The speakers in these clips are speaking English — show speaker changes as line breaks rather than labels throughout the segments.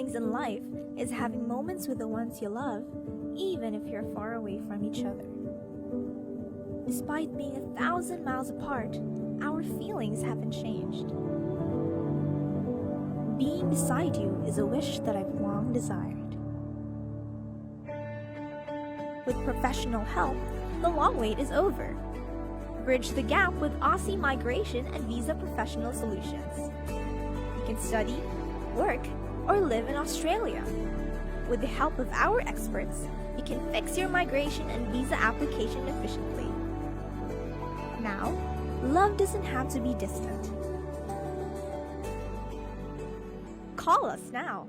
things in life is having moments with the ones you love, even if you're far away from each other. Despite being 1,000 miles apart, our feelings haven't changed. Being beside you is a wish that I've long desired. With professional help, the long wait is over. Bridge the gap with Aussie Migration and Visa Professional Solutions. You can study, work, or live in Australia. With the help of our experts, you can fix your migration and visa application efficiently. Now, love doesn't have to be distant. Call us now.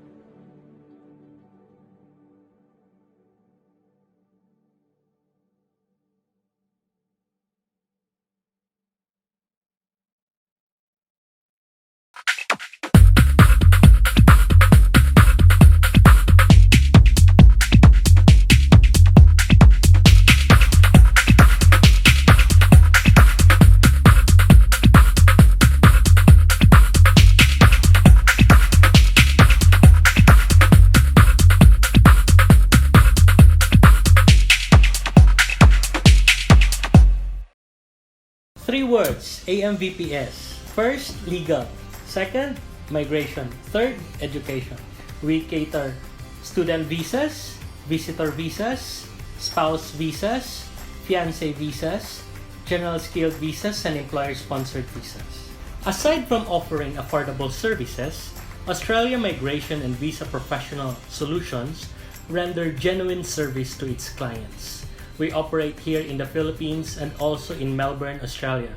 Three words, AMVPS. First, legal. Second, migration. Third, education. We cater student visas, visitor visas, spouse visas, fiancé visas, general skilled visas, and employer-sponsored visas. Aside from offering affordable services, Australia Migration and Visa Professional Solutions render genuine service to its clients. We operate here in the Philippines and also in Melbourne, Australia.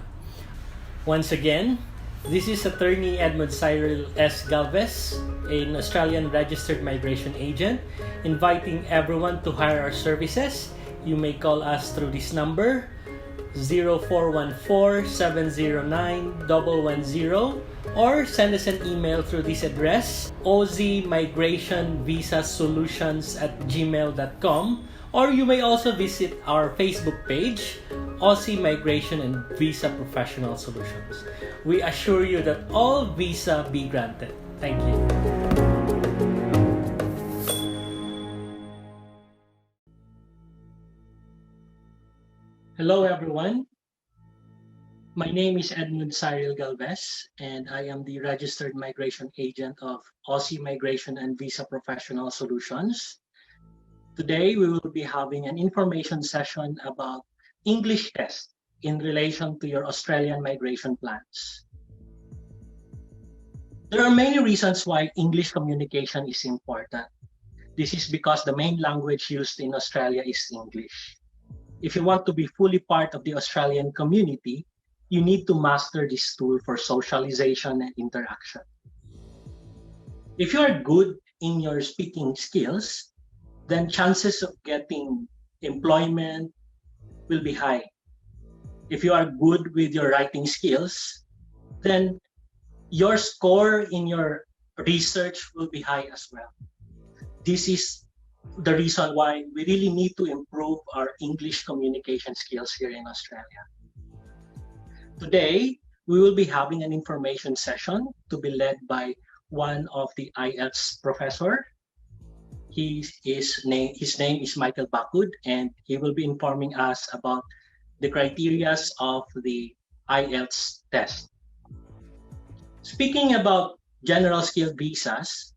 Once again, this is Attorney Edmund Cyril S. Galvez, an Australian registered migration agent, inviting everyone to hire our services. You may call us through this number, 0414-709-110, or send us an email through this address, aussiemigrationvisasolutions@gmail.com, or you may also visit our Facebook page, Aussie Migration and Visa Professional Solutions. We assure you that all visa be granted. Thank you. Hello everyone. My name is Edmund Cyril Galvez, and I am the registered migration agent of Aussie Migration and Visa Professional Solutions. Today, we will be having an information session about English test in relation to your Australian migration plans. There are many reasons why English communication is important. This is because the main language used in Australia is English. If you want to be fully part of the Australian community, you need to master this tool for socialization and interaction. If you are good in your speaking skills, then chances of getting employment will be high. If you are good with your writing skills, then your score in your research will be high as well. This is the reason why we really need to improve our English communication skills here in Australia. Today, we will be having an information session to be led by one of the IELTS professor. His name is Michael Bakud, and he will be informing us about the criteria of the IELTS test. Speaking about general skilled visas,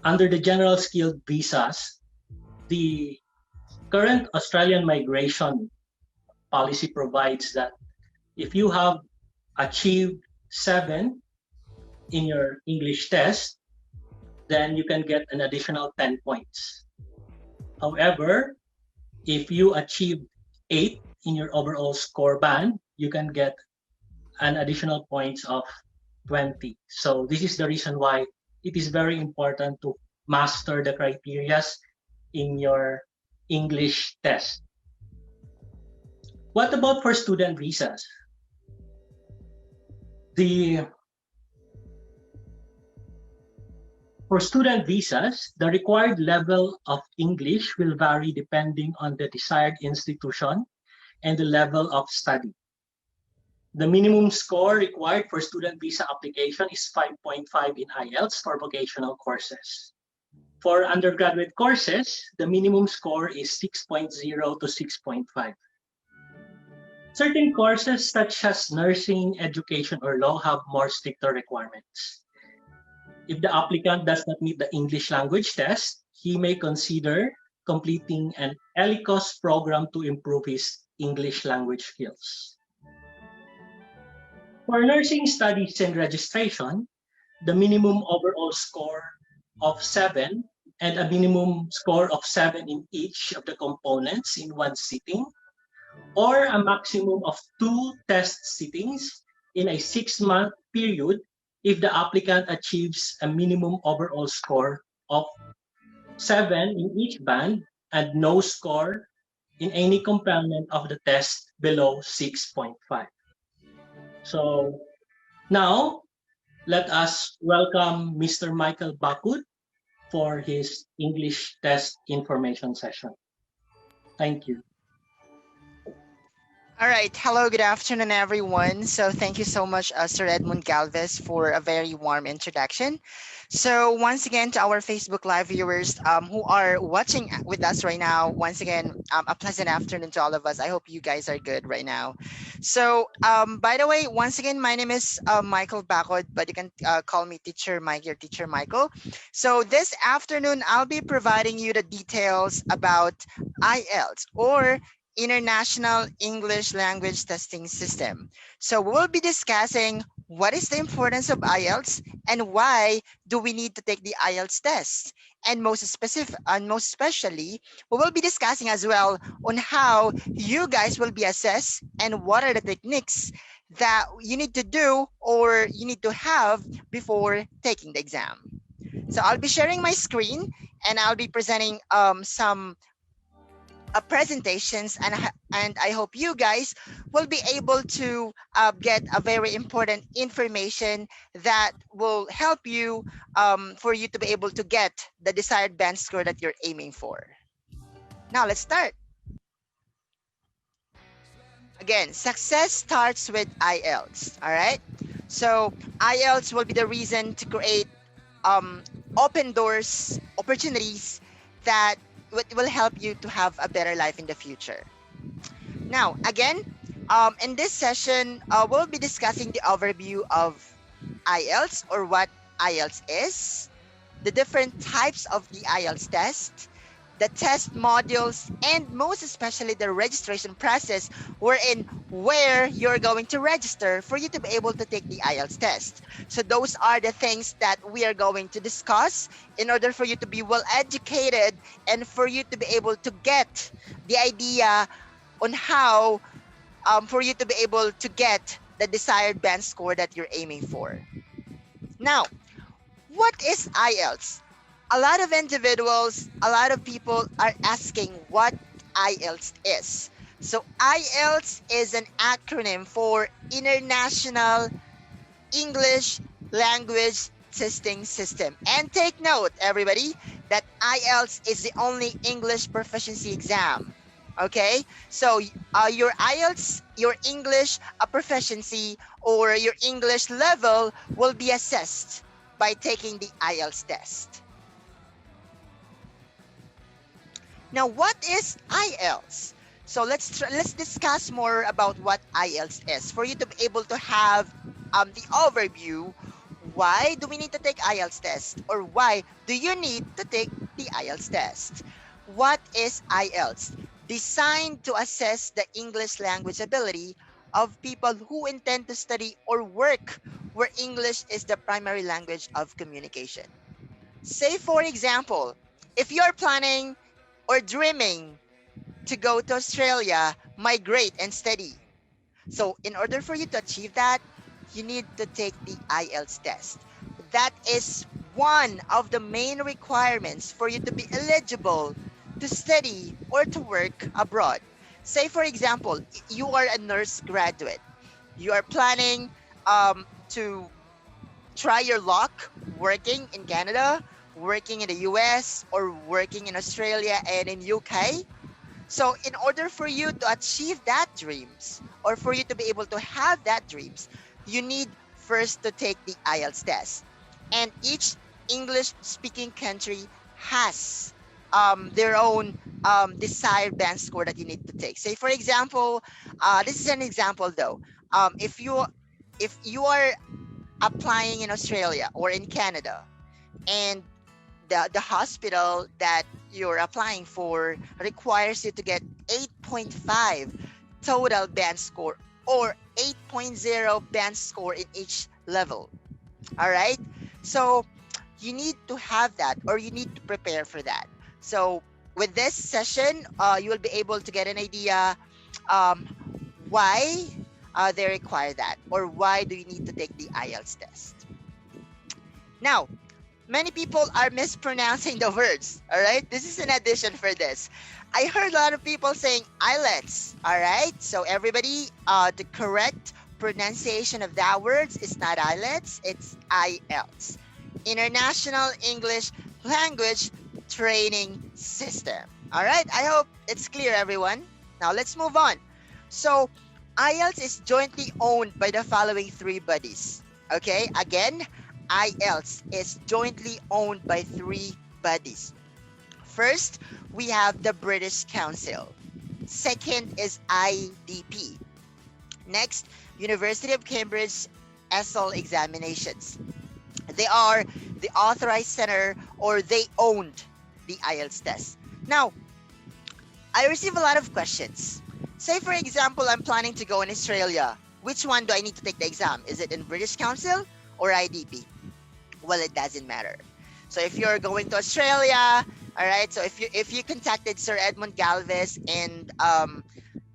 under the general skilled visas, the current Australian migration policy provides that if you have achieved 7 in your English test, then you can get an additional 10 points. However, if you achieve 8 in your overall score band, you can get an additional points of 20. So this is the reason why it is very important to master the criteria in your English test. What about for student visas? For student visas, the required level of English will vary depending on the desired institution and the level of study. The minimum score required for student visa application is 5.5 in IELTS for vocational courses. For undergraduate courses, the minimum score is 6.0 to 6.5. Certain courses such as nursing, education, or law have more stricter requirements. If the applicant does not meet the English language test, he may consider completing an ELICOS program to improve his English language skills. For nursing studies and registration, the minimum overall score of 7 and a minimum score of 7 in each of the components in one sitting, or a maximum of 2 test sittings in a 6-month period if the applicant achieves a minimum overall score of 7 in each band and no score in any component of the test below 6.5. So now, let us welcome Mr. Michael Bakut for his English test information session. Thank you.
All right. Hello, good afternoon, everyone. So thank you so much, Sir Edmund Galvez, for a very warm introduction. So once again, to our Facebook Live viewers who are watching with us right now, once again, a pleasant afternoon to all of us. I hope you guys are good right now. So by the way, once again, my name is Michael Bacod, but you can call me Teacher Mike or Teacher Michael. So this afternoon, I'll be providing you the details about IELTS, or International English Language Testing System. So we'll be discussing what is the importance of IELTS and why do we need to take the IELTS test. And most especially, we will be discussing as well on how you guys will be assessed and what are the techniques that you need to do or you need to have before taking the exam. So I'll be sharing my screen and I'll be presenting some presentations, and I hope you guys will be able to get a very important information that will help you for you to be able to get the desired band score that you're aiming for. Now let's start. Again, success starts with IELTS. All right. So IELTS will be the reason to create open doors, opportunities that will help you to have a better life in the future. Now, again, in this session, we'll be discussing the overview of IELTS, or what IELTS is, the different types of the IELTS test, the test modules, and most especially the registration process, where you're going to register for you to be able to take the IELTS test. So those are the things that we are going to discuss in order for you to be well educated and for you to be able to get the idea on how for you to be able to get the desired band score that you're aiming for. Now, what is IELTS? A lot of individuals, a lot of people are asking what IELTS is. So IELTS is an acronym for International English Language Testing System. And take note, everybody, that IELTS is the only English proficiency exam. Okay, so your IELTS, your English proficiency, or your English level will be assessed by taking the IELTS test. Now, what is IELTS? So let's discuss more about what IELTS is for you to be able to have the overview. Why do we need to take IELTS test, or why do you need to take the IELTS test? What is IELTS? Designed to assess the English language ability of people who intend to study or work where English is the primary language of communication. Say, for example, if you're planning or dreaming to go to Australia, migrate and study. So in order for you to achieve that, you need to take the IELTS test. That is one of the main requirements for you to be eligible to study or to work abroad. Say, for example, you are a nurse graduate. You are planning to try your luck working in Canada, working in the US, or working in Australia and in UK. So in order for you to achieve that dreams or for you to be able to have that dreams, you need first to take the IELTS test. And each English speaking country has their own desired band score that you need to take. Say for example, this is an example though. If you are applying in Australia or in Canada, and the hospital that you're applying for requires you to get 8.5 total band score or 8.0 band score in each level. All right. So you need to have that, or you need to prepare for that. So with this session, you will be able to get an idea um, why they require that, or why do you need to take the IELTS test. Now, many people are mispronouncing the words. All right, this is an addition for this. I heard a lot of people saying IELTS. All right, so everybody, the correct pronunciation of that words is not IELTS, it's IELTS, International English Language Training System. All right, I hope it's clear, everyone. Now let's move on. So IELTS is jointly owned by the following three bodies. Okay, again, IELTS is jointly owned by three bodies. First, we have the British Council. Second is IDP. Next, University of Cambridge ESOL examinations. They are the authorized center, or they owned the IELTS test. Now, I receive a lot of questions. Say for example, I'm planning to go in Australia. Which one do I need to take the exam? Is it in British Council or IDP? Well, it doesn't matter. So if you're going to Australia, all right, so if you contacted Sir Edmund Galvez and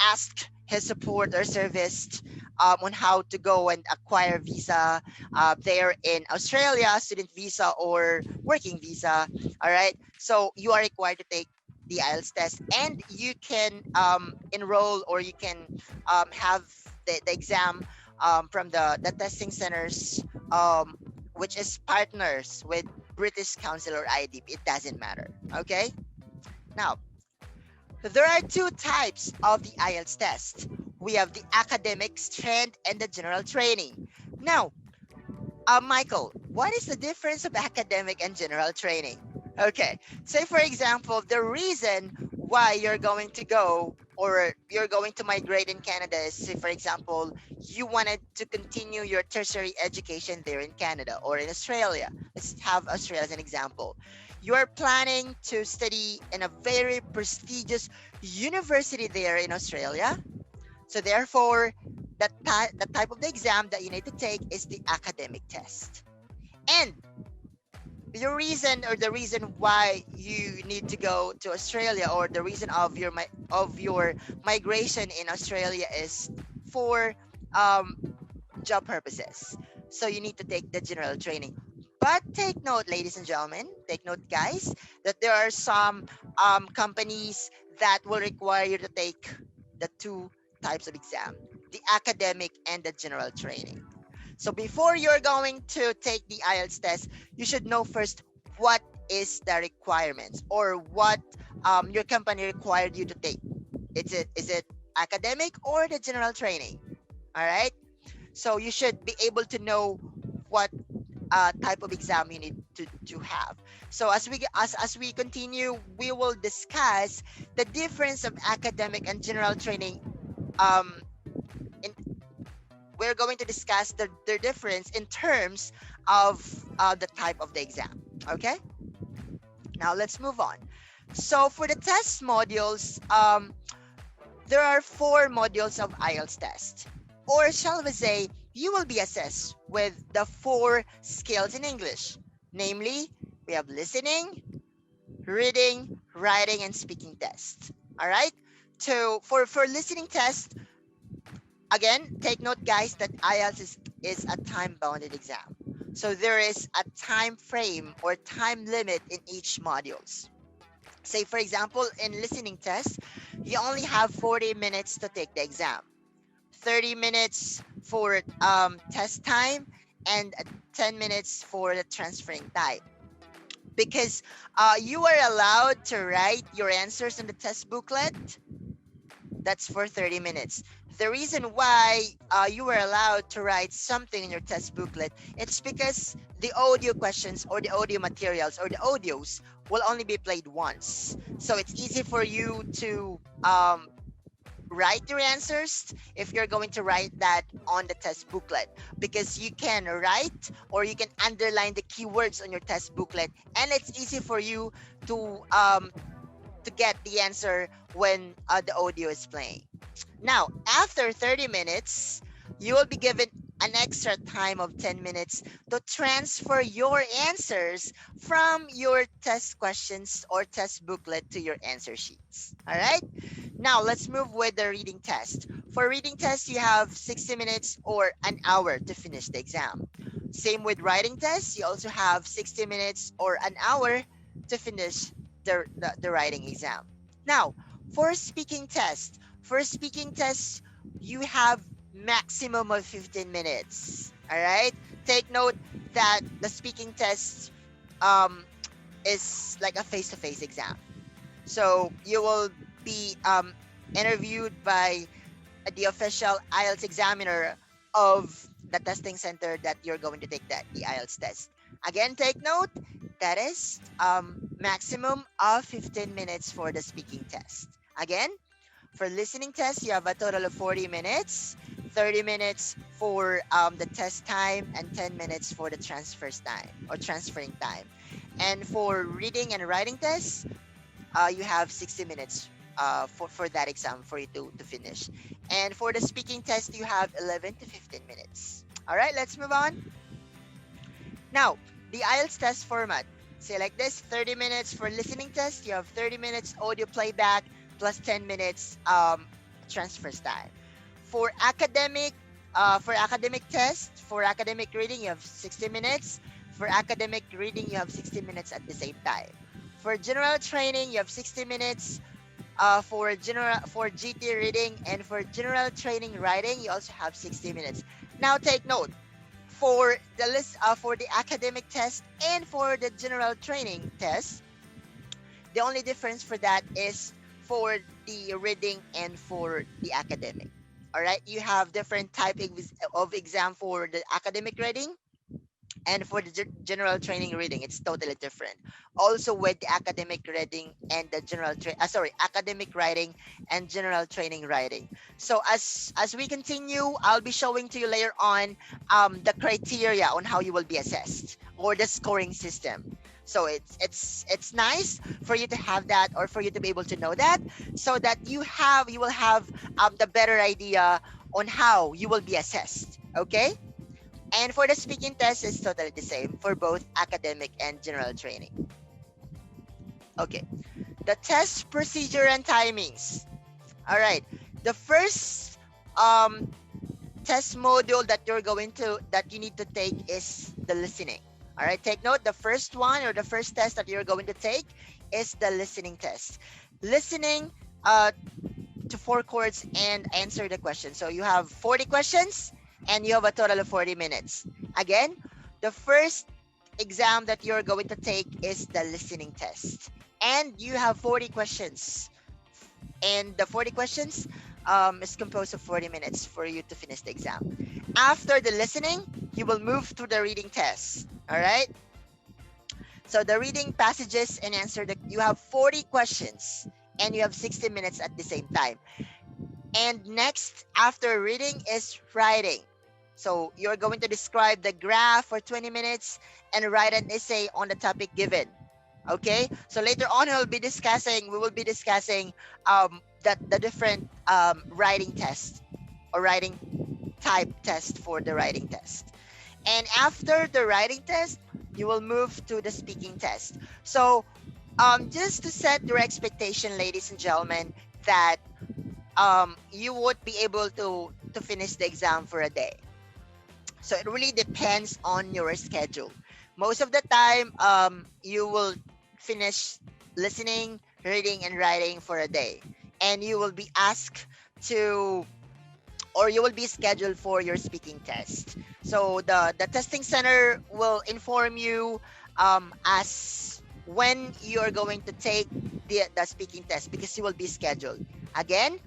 asked his support or service on how to go and acquire visa there in Australia, student visa or working visa, all right, so you are required to take the IELTS test, and you can enroll, or you can have the exam from the testing centers, which is partners with British Council or IDP. It doesn't matter. Okay. Now, there are two types of the IELTS test. We have the academic strand and the general training. Now, Michael, what is the difference of academic and general training? Okay, say for example, the reason why you're going to go, or you're going to migrate in Canada is, say for example, you wanted to continue your tertiary education there in Canada or in Australia. Let's have Australia as an example. You're planning to study in a very prestigious university there in Australia. So therefore, the type of the exam that you need to take is the academic test. And the reason why you need to go to Australia, or the reason of your migration in Australia, is for job purposes. So you need to take the general training. But take note, ladies and gentlemen, take note, guys, that there are some companies that will require you to take the two types of exam, the academic and the general training. So before you're going to take the IELTS test, you should know first what is the requirements, or what your company required you to take. Is it academic or the general training? All right. So you should be able to know what type of exam you need to have. So as we continue, we will discuss the difference of academic and general training. We're going to discuss their difference in terms of the type of the exam. Okay. Now let's move on. So for the test modules, there are 4 modules of IELTS test, or shall we say, you will be assessed with the 4 skills in English. Namely, we have listening, reading, writing, and speaking test. All right. So for listening test, again, take note, guys, that IELTS is a time-bounded exam. So there is a time frame or time limit in each modules. Say, for example, in listening test, you only have 40 minutes to take the exam, 30 minutes for test time, and 10 minutes for the transferring time. Because you are allowed to write your answers in the test booklet. That's for 30 minutes. The reason why you were allowed to write something in your test booklet, it's because the audio questions or the audio materials or the audios will only be played once. So it's easy for you to write your answers if you're going to write that on the test booklet, because you can write or you can underline the keywords on your test booklet, and it's easy for you to get the answer when the audio is playing. Now, after 30 minutes, you will be given an extra time of 10 minutes to transfer your answers from your test questions or test booklet to your answer sheets. All right? Now, let's move with the reading test. For reading test, you have 60 minutes or an hour to finish the exam. Same with writing test, you also have 60 minutes or an hour to finish the writing exam. Now, for speaking test, you have maximum of 15 minutes. All right? Take note that the speaking test um, is like a face-to-face exam. So you will be interviewed by the official IELTS examiner of the testing center that you're going to take the IELTS test. Again, take note that is maximum of 15 minutes for the speaking test. Again, for listening test, you have a total of 40 minutes, 30 minutes for the test time, and 10 minutes for the transfers time or transferring time. And for reading and writing tests, you have 60 minutes for that exam for you to finish. And for the speaking test, you have 11 to 15 minutes. All right, let's move on. Now, the IELTS test format. Say like this, 30 minutes for listening test, you have 30 minutes audio playback plus 10 minutes transfers time. For academic test, for academic reading, you have 60 minutes. For academic reading, you have 60 minutes at the same time. For general training, you have 60 minutes. For GT reading and for general training writing, you also have 60 minutes. Now take note, for the list for the academic test and for the general training test, the only difference for that is for the reading and for the academic. All right, you have different type of exam for the academic reading, and for the general training reading, it's totally different. Also with the academic reading and the academic writing and general training writing. So as we continue, I'll be showing to you later on the criteria on how you will be assessed or the scoring system. So it's nice for you to have that, or for you to be able to know that, so that you will have the better idea on how you will be assessed. Okay. And for the speaking test, it's totally the same for both academic and general training. Okay, the test procedure and timings. All right, the first test module that you need to take is the listening. All right, take note, the first one or the first test that you're going to take is the listening test. Listening to 4 chords and answer the question. So you have 40 questions and you have a total of 40 minutes. Again, the first exam that you're going to take is the listening test. And you have 40 questions. And the 40 questions is composed of 40 minutes for you to finish the exam. After the listening, you will move to the reading test. All right? So the reading passages and you have 40 questions and you have 60 minutes at the same time. And next, after reading, is writing. So you're going to describe the graph for 20 minutes and write an essay on the topic given. Okay, so later on we will be discussing the different writing tests or writing type test for the writing test. And after the writing test, you will move to the speaking test. So just to set your expectation, ladies and gentlemen, that you would be able to finish the exam for a day. So it really depends on your schedule. Most of the time, you will finish listening, reading, and writing for a day. And you will be asked to, or you will be scheduled for your speaking test. So the testing center will inform you as when you are going to take the speaking test, because you will be scheduled. Again,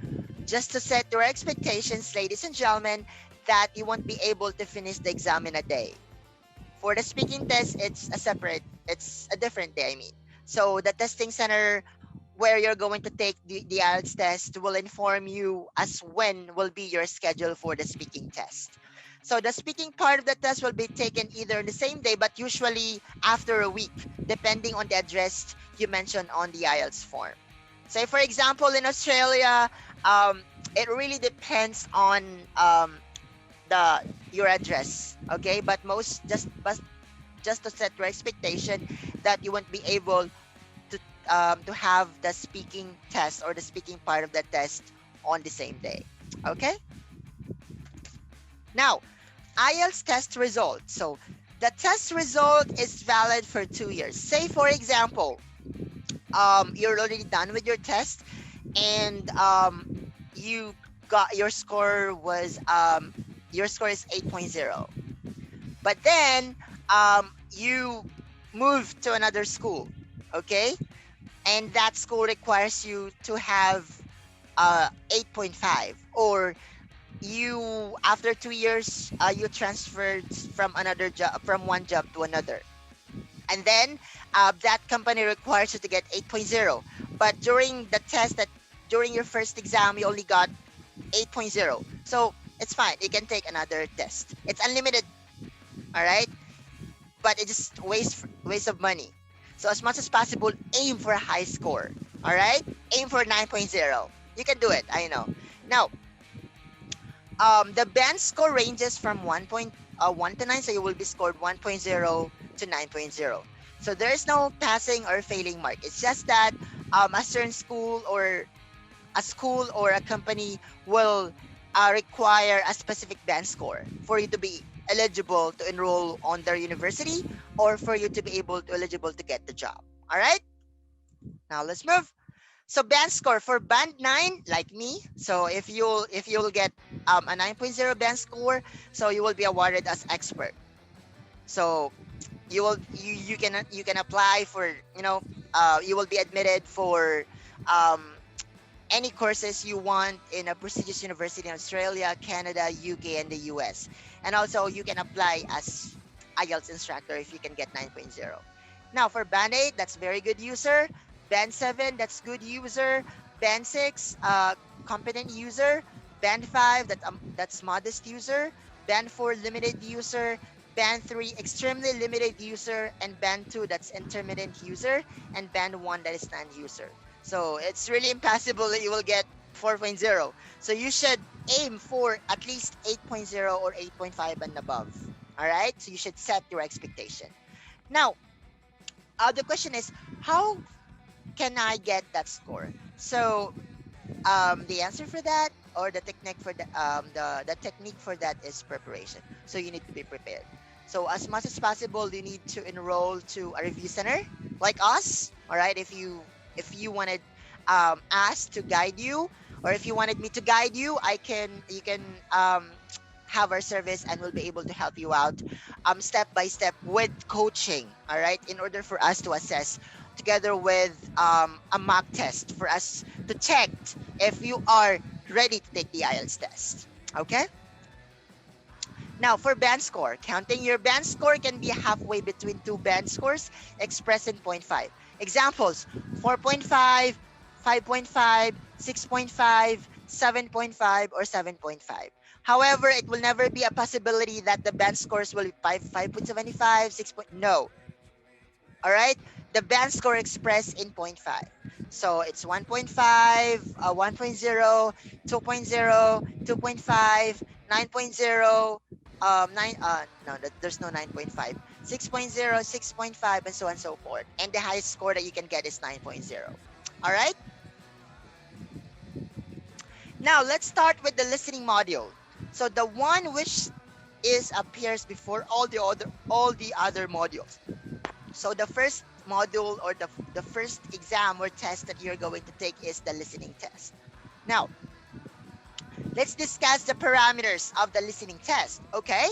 just to set your expectations, ladies and gentlemen, that you won't be able to finish the exam in a day. For the speaking test, it's a different day, I mean. So the testing center where you're going to take the IELTS test will inform you as when will be your schedule for the speaking test. So the speaking part of the test will be taken either in the same day, but usually after a week, depending on the address you mentioned on the IELTS form. Say, for example, in Australia, it really depends on the your address, okay? But just to set your expectation that you won't be able to have the speaking test or the speaking part of the test on the same day, okay? Now, IELTS test result. So the test result is valid for 2 years. Say, for example, you're already done with your test, and you got your score was your score is 8.0, but then you moved to another school, okay, and that school requires you to have 8.5, or you after 2 years you transferred from another job, from one job to another, and then that company requires you to get 8.0, but during the test, that during your first exam you only got 8.0, so it's fine, you can take another test. It's unlimited, all right, but it just waste of money. So as much as possible, aim for a high score, all right, aim for 9.0. You can do it, I know. Now, the band score ranges from 1 to 9, so you will be scored 1.0 to 9.0. So there is no passing or failing mark. It's just that a certain school or a company will require a specific band score for you to be eligible to enroll on their university, or for you to be eligible to get the job. All right. Now let's move. So band score for band 9, like me. So if you'll get a 9.0 band score, so you will be awarded as expert. So you can apply for, you will be admitted for any courses you want in a prestigious university in Australia, Canada, UK, and the US. And also you can apply as IELTS instructor if you can get 9.0. Now for band 8, that's very good user. Band 7, that's good user. Band 6, competent user. Band 5, that's modest user. Band 4, limited user. Band 3, extremely limited user. And Band 2, that's intermittent user. And Band 1, that is non-user. So it's really impossible that you will get 4.0. So you should aim for at least 8.0 or 8.5 and above. All right? So you should set your expectation. Now, the question is, how can I get that score? So the answer for that, or the technique for the technique for that, is preparation. So you need to be prepared. So as much as possible, you need to enroll to a review center like us. All right, if you wanted us to guide you, or if you wanted me to guide you, you can have our service, and we'll be able to help you out step by step with coaching. All right, in order for us to assess, together with a mock test, for us to check if you are ready to take the IELTS test. Okay. Now for band score, counting your band score can be halfway between two band scores expressed in 0.5. Examples: 4.5, 5.5, 6.5, 7.5, or 7.5. However, it will never be a possibility that the band scores will be 5.75, 6. No. All right? The band score expressed in 0.5. So it's 1.5, 1.0, 2.0, 2.5, 9.0, there's no 9.5, 6.0, 6.5, and so on and so forth. And the highest score that you can get is 9.0. All right? Now let's start with the listening module. So the one which appears before all the other modules. So the first module, or the first exam or test that you're going to take, is the listening test. Now, let's discuss the parameters of the listening test. Okay,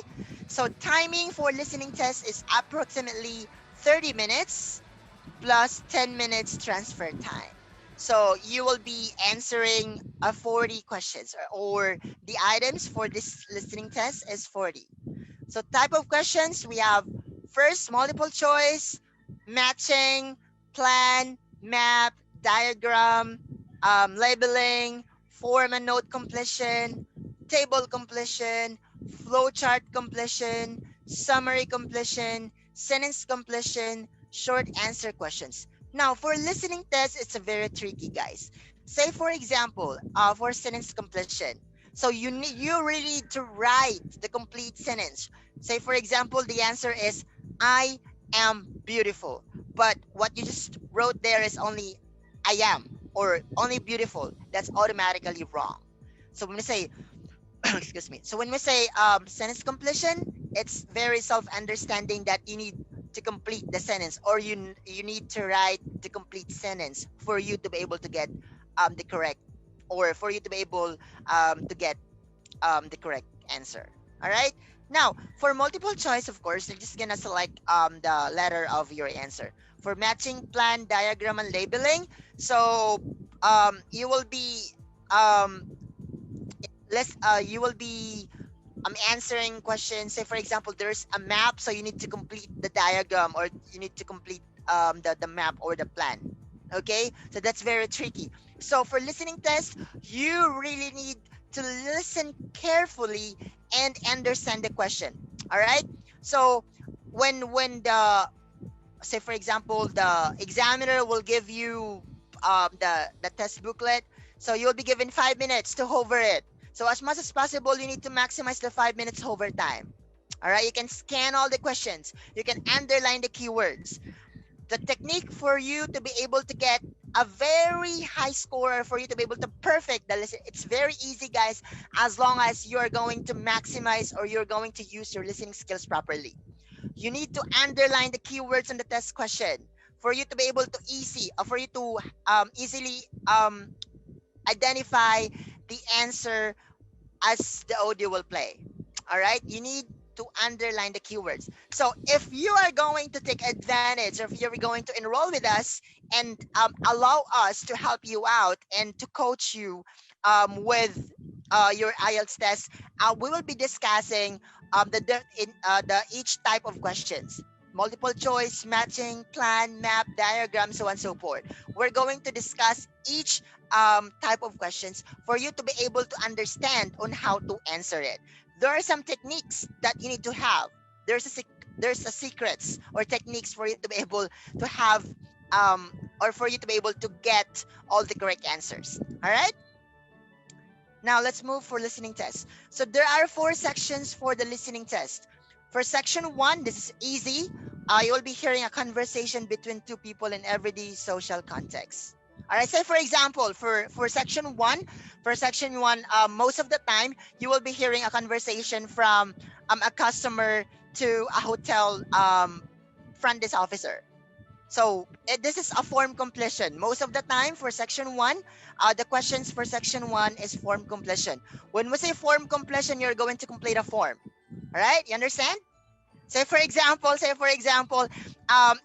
so timing for listening test is approximately 30 minutes plus 10 minutes transfer time. So you will be answering 40 questions, or the items for this listening test is 40. So type of questions we have: first, multiple choice, matching, plan, map, diagram, labeling, form and note completion, table completion, flowchart completion, summary completion, sentence completion, short answer questions. Now, for listening test, it's a very tricky, guys. Say, for example, for sentence completion. So you really need to write the complete sentence. Say, for example, the answer is I am beautiful. But what you just wrote there is only I am, or only beautiful. That's automatically wrong. So when we say, excuse me. So when we say sentence completion, it's very self-understanding that you need to complete the sentence, or you need to write the complete sentence for you to be able to get the correct, or for you to be able to get the correct answer. All right. Now, for multiple choice, of course, you're just gonna select the letter of your answer. For matching, plan, diagram, and labeling, so you will be um, you will be answering questions. Say, for example, there's a map, so you need to complete the diagram, or you need to complete the map or the plan. Okay, so that's very tricky. So for listening test, you really need to listen carefully and understand the question. All right. So when the, say for example, the examiner will give you the test booklet, so you'll be given 5 minutes to hover it. So as much as possible, you need to maximize the 5 minutes hover time. All right, you can scan all the questions, you can underline the keywords. The technique for you to be able to get a very high score, for you to be able to perfect the listen, it's very easy, guys, as long as you're going to maximize, or you're going to use your listening skills properly. You need to underline the keywords on the test question for you to be able to for you to easily identify the answer as the audio will play. All right, you need to underline the keywords. So if you are going to take advantage, or if you're going to enroll with us and allow us to help you out and to coach you with your IELTS test, we will be discussing the each type of questions: multiple choice, matching, plan, map, diagram, so on and so forth. We're going to discuss each type of questions for you to be able to understand on how to answer it. There are some techniques that you need to have. There's a secrets or techniques for you to be able to have or for you to be able to get all the correct answers. All right. Now let's move for listening test. So there are 4 sections for the listening test. For section 1, this is easy. You will be hearing a conversation between 2 people in everyday social context. All right, say for example, for section 1, most of the time you will be hearing a conversation from a customer to a hotel front desk officer. So this is a form completion. Most of the time for section 1, the questions for section 1 is form completion. When we say form completion, you're going to complete a form. All right, you understand? Say for example,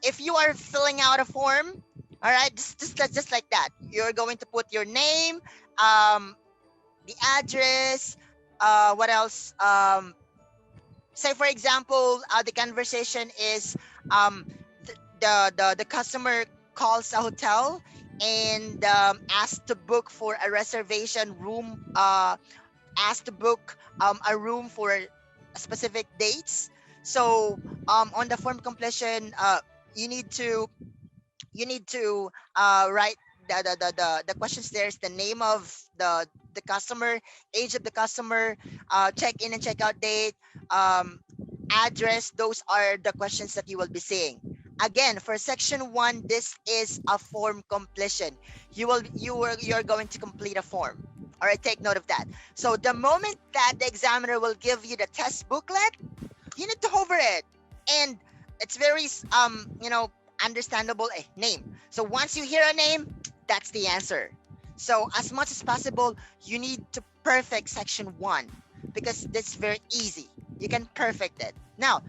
if you are filling out a form, all right, just like that, you're going to put your name, the address, what else? Say for example, the conversation is the customer calls a hotel and asks to book for a reservation room, asked to book a room for specific dates. So on the form completion, you need to write the questions. There's the name of the customer, age of the customer, check in and check out date, um, address. Those are the questions that you will be seeing. Again, for section 1, this is a form completion. You're going to complete a form. All right, take note of that. So the moment that the examiner will give you the test booklet, you need to hover it, and it's very understandable. Name. So once you hear a name, that's the answer. So as much as possible, you need to perfect section 1 because that's very easy. You can perfect it. Now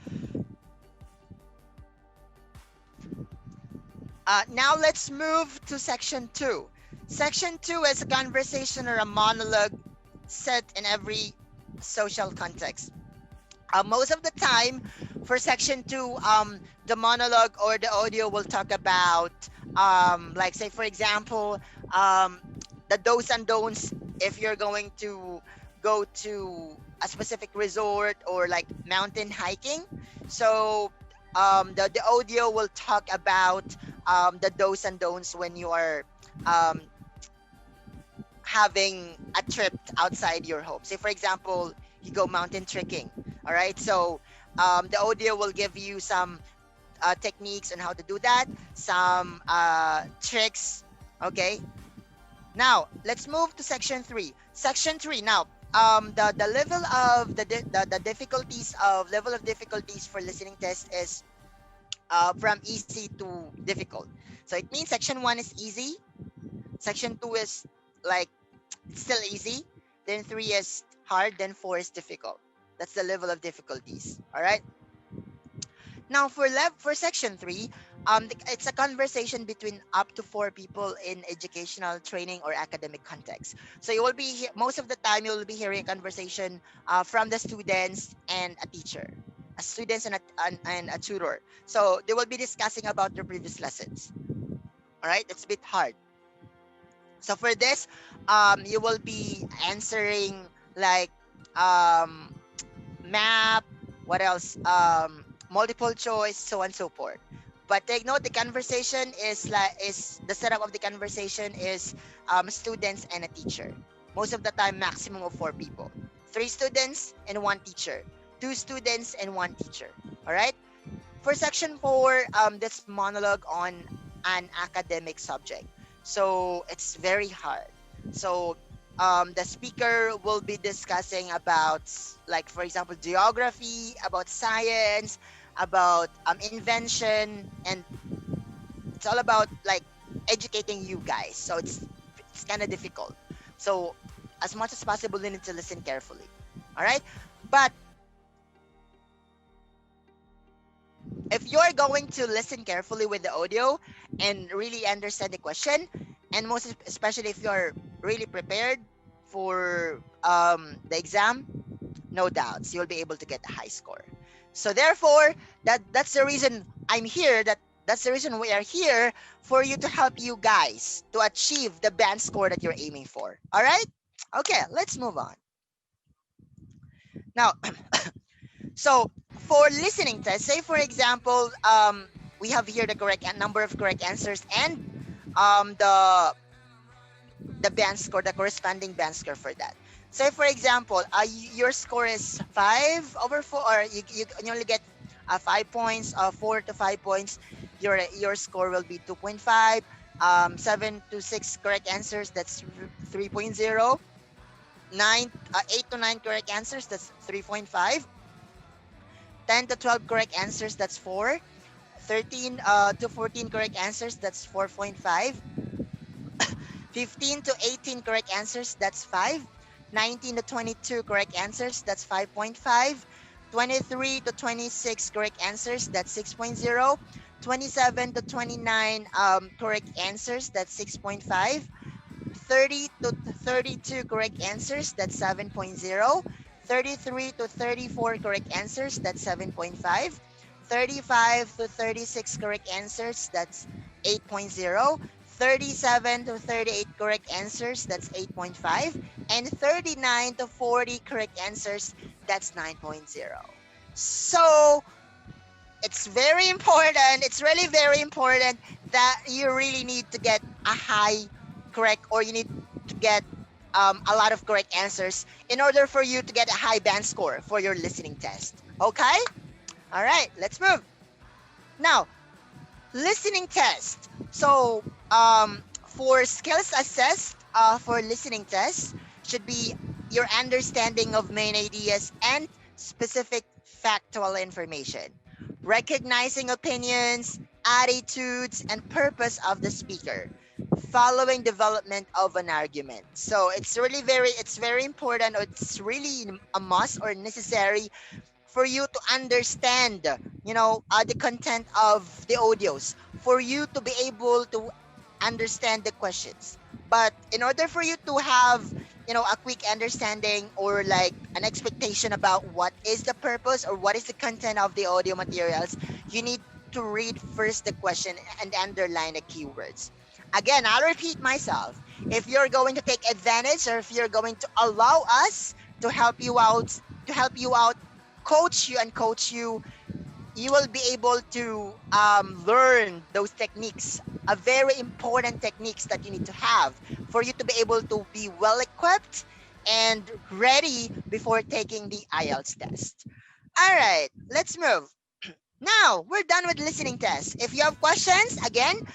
let's move to section 2. Section 2 is a conversation or a monologue set in every social context. Most of the time, for section 2, the monologue or the audio will talk about, like, say, for example, um, the do's and don'ts if you're going to go to a specific resort or like mountain hiking. So, the audio will talk about the do's and don'ts when you are um, having a trip outside your home. Say, for example, you go mountain trekking. All right. So the audio will give you some techniques on how to do that, some tricks. Okay. Now let's move to section 3. Section 3. Now, the level of the difficulties of level of difficulties for listening test is from easy to difficult. So it means section 1 is easy, section 2 is like it's still easy. Then 3 is hard. Then 4 is difficult. That's the level of difficulties. All right. Now for section 3, it's a conversation between up to 4 people in educational, training, or academic context. So you will be most of the time you will be hearing a conversation from the students and a teacher, a students and a tutor. So they will be discussing about their previous lessons. All right. It's a bit hard. So for this, you will be answering like um, map, what else? Multiple choice, so on and so forth. But take note, the conversation is the setup of the conversation is students and a teacher. Most of the time, maximum of 4 people. 3 students and 1 teacher. 2 students and 1 teacher. All right. For section 4, that's monologue on an academic subject. So it's very hard. So the speaker will be discussing about, like, for example, geography, about science, about invention, and it's all about like educating you guys. So it's kind of difficult. So as much as possible, you need to listen carefully. All right, but if you're going to listen carefully with the audio and really understand the question, and most especially if you're really prepared for the exam, no doubts you'll be able to get a high score. So therefore, that's the reason I'm here. That's the reason we are here, for you to help you guys to achieve the band score that you're aiming for. All right? Okay, let's move on. Now, so for listening test, say for example, we have here the correct number of correct answers and the band score, the corresponding band score for that. Say for example, your score is 5/4, or you only get 5 points, 4 to 5 points. Your score will be 2.5. 7 to 6 correct answers, that's 3.0. 8 to 9 correct answers, that's 3.5. 10 to 12 correct answers, that's 4. 13 to 14 correct answers, that's 4.5. 15 to 18 correct answers, that's 5. 19 to 22 correct answers, that's 5.5. 23 to 26 correct answers, that's 6.0. 27 to 29 correct answers, that's 6.5. 30 to 32 correct answers, that's 7.0. 33 to 34 correct answers, that's 7.5. 35 to 36 correct answers, that's 8.0. 37 to 38 correct answers, that's 8.5. And 39 to 40 correct answers, that's 9.0. So it's very important, it's really very important that you really need to get a high correct, or you need to get a lot of correct answers in order for you to get a high band score for your listening test. Okay? All right, let's move. Now, listening test. So, for skills assessed for listening test should be your understanding of main ideas and specific factual information, recognizing opinions, attitudes, and purpose of the speaker, following development of an argument. So it's very important, or it's really a must or necessary for you to understand, the content of the audios, for you to be able to understand the questions. But in order for you to have, a quick understanding or like an expectation about what is the purpose or what is the content of the audio materials, you need to read first the question and underline the keywords. Again, I'll repeat myself. If you're going to take advantage or if you're going to allow us to help you out, to help you out, coach you and coach you, you will be able to learn those techniques, a very important techniques that you need to have for you to be able to be well equipped and ready before taking the IELTS test. All right, let's move. Now we're done with listening test. If you have questions, again,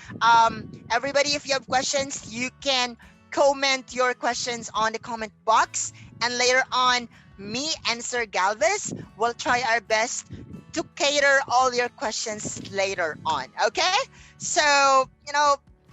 everybody, if you have questions, you can comment your questions on the comment box, and later on, me and Sir Galvez will try our best to cater all your questions later on. Okay, so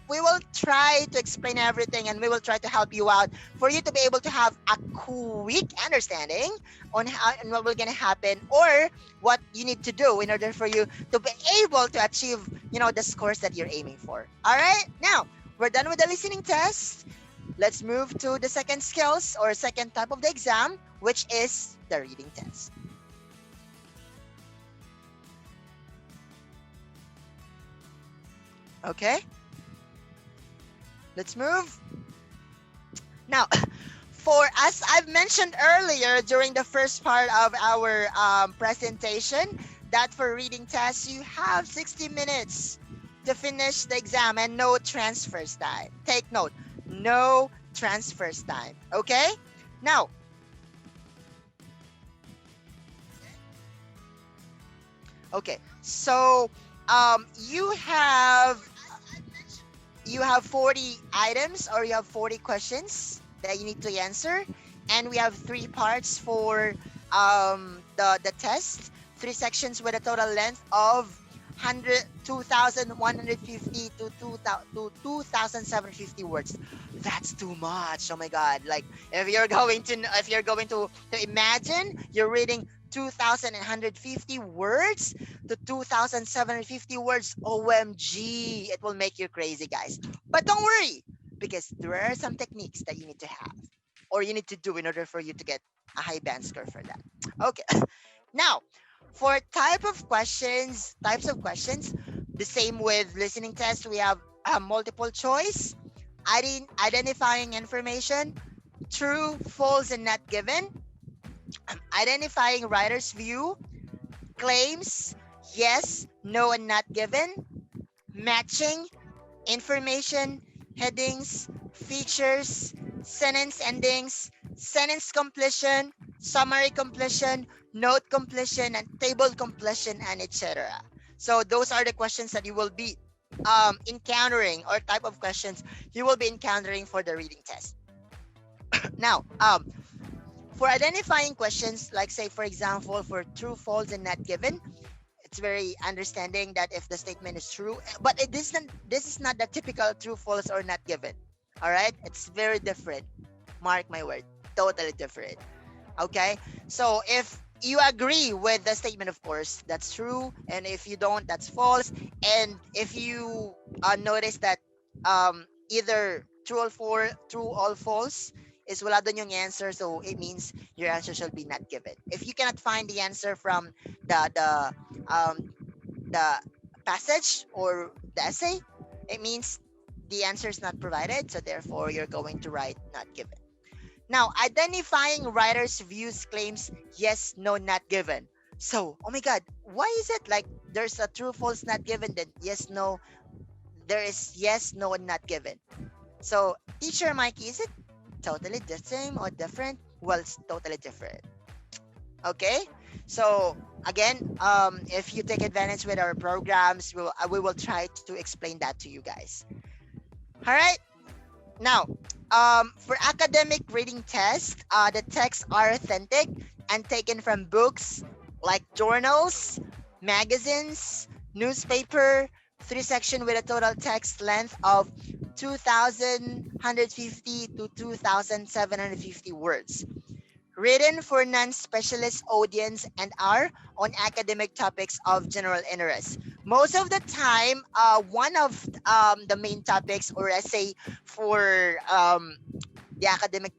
we will try to explain everything and we will try to help you out for you to be able to have a quick understanding on how and what will gonna happen or what you need to do in order for you to be able to achieve the scores that you're aiming for. All right, now we're done with the listening test. Let's move to the second skills or second type of the exam, which is the reading test. Okay, let's move. Now, for as I've mentioned earlier during the first part of our presentation, that for reading tests, you have 60 minutes to finish the exam and no transfers time. Take note, no transfers time. Okay? Now, okay, so you have 40 items or you have 40 questions that you need to answer, and we have three parts for the test, three sections with a total length of 2,150 to 2,750 words. That's too much. Oh my god. Like if you're going to imagine you're reading 2,150 words to 2,750 words, OMG, it will make you crazy, guys. But don't worry, because there are some techniques that you need to have or you need to do in order for you to get a high band score for that. Okay. Now, for types of questions, the same with listening tests, we have multiple choice, identifying information, true, false, and not given, identifying writer's view, claims, yes, no, and not given, matching, information, headings, features, sentence endings, sentence completion, summary completion, note completion, and table completion, and etc. So those are the questions that you will be encountering, or type of questions you will be encountering for the reading test. Now, for identifying questions, like say for example, for true, false, and not given, it's very understanding that if the statement is true, but this is not the typical true, false, or not given. All right, it's very different. Mark my word, totally different. Okay, so if you agree with the statement, of course, that's true, and if you don't, that's false. And if you notice that either true or false is wala dun yung answer, so it means your answer shall be not given. If you cannot find the answer from the passage or the essay, it means the answer is not provided, so therefore you're going to write not given. Now, identifying writer's views, claims, yes, no, not given. So, oh my god, why is it like there's a true, false, not given, then yes, no, there is yes, no, and not given? So, teacher Mikey, is it totally the same or different? Well, it's totally different. Okay, so again, if you take advantage with our programs, we will try to explain that to you guys. All right, now for academic reading test, the texts are authentic and taken from books like journals, magazines, newspaper, three section with a total text length of 2,150 to 2,750 words. written for non-specialist audience and are on academic topics of general interest. Most of the time, one of the main topics or essay for the academic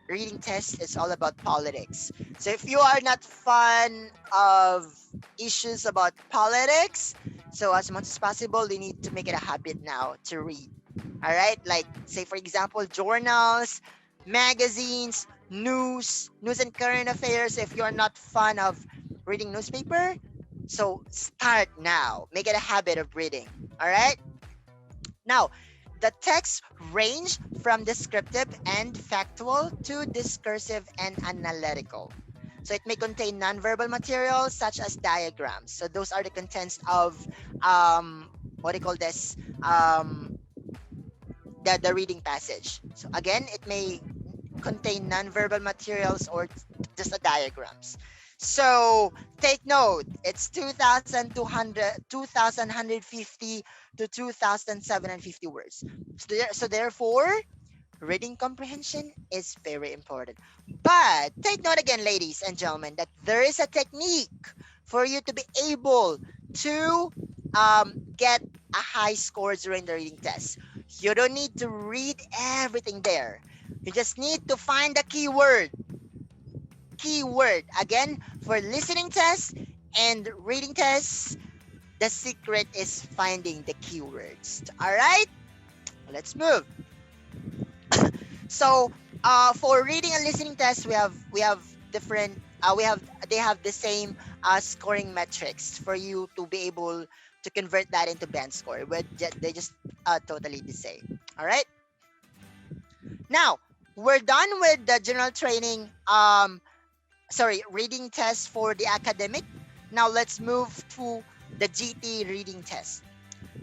reading test is all about politics. So if you are not fond of issues about politics, so as much as possible, you need to make it a habit now to read. All right, like say for example, journals, magazines, news and current affairs. If you are not fond of reading newspaper, so start now. Make it a habit of reading. All right. Now, the text range from descriptive and factual to discursive and analytical. So it may contain nonverbal materials such as diagrams. So those are the contents of what do you call this? The reading passage. So again, it may contain nonverbal materials or just the diagrams. So take note, it's 2,150 to 2,750 words. So therefore, reading comprehension is very important. But take note again, ladies and gentlemen, that there is a technique for you to be able to get a high score during the reading test. You don't need to read everything there. You just need to find the keyword. Again, for listening tests and reading tests, the secret is finding the keywords. All right, let's move. So for reading and listening tests, we have different they have the same scoring metrics for you to be able to convert that into band score, but they just totally the same. All right, now we're done with the general training reading test for the academic. Now let's move to the GT reading test.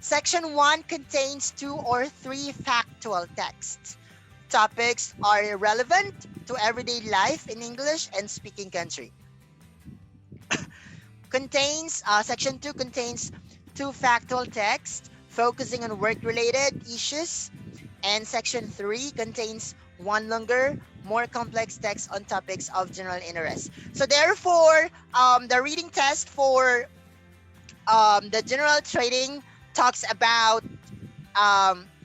Section 1 contains 2 or 3 factual texts. Topics are relevant to everyday life in English and speaking country. Section 2 contains 2 factual texts focusing on work-related issues, and Section 3 contains 1 longer, more complex text on topics of general interest. So therefore, the reading test for the general training talks about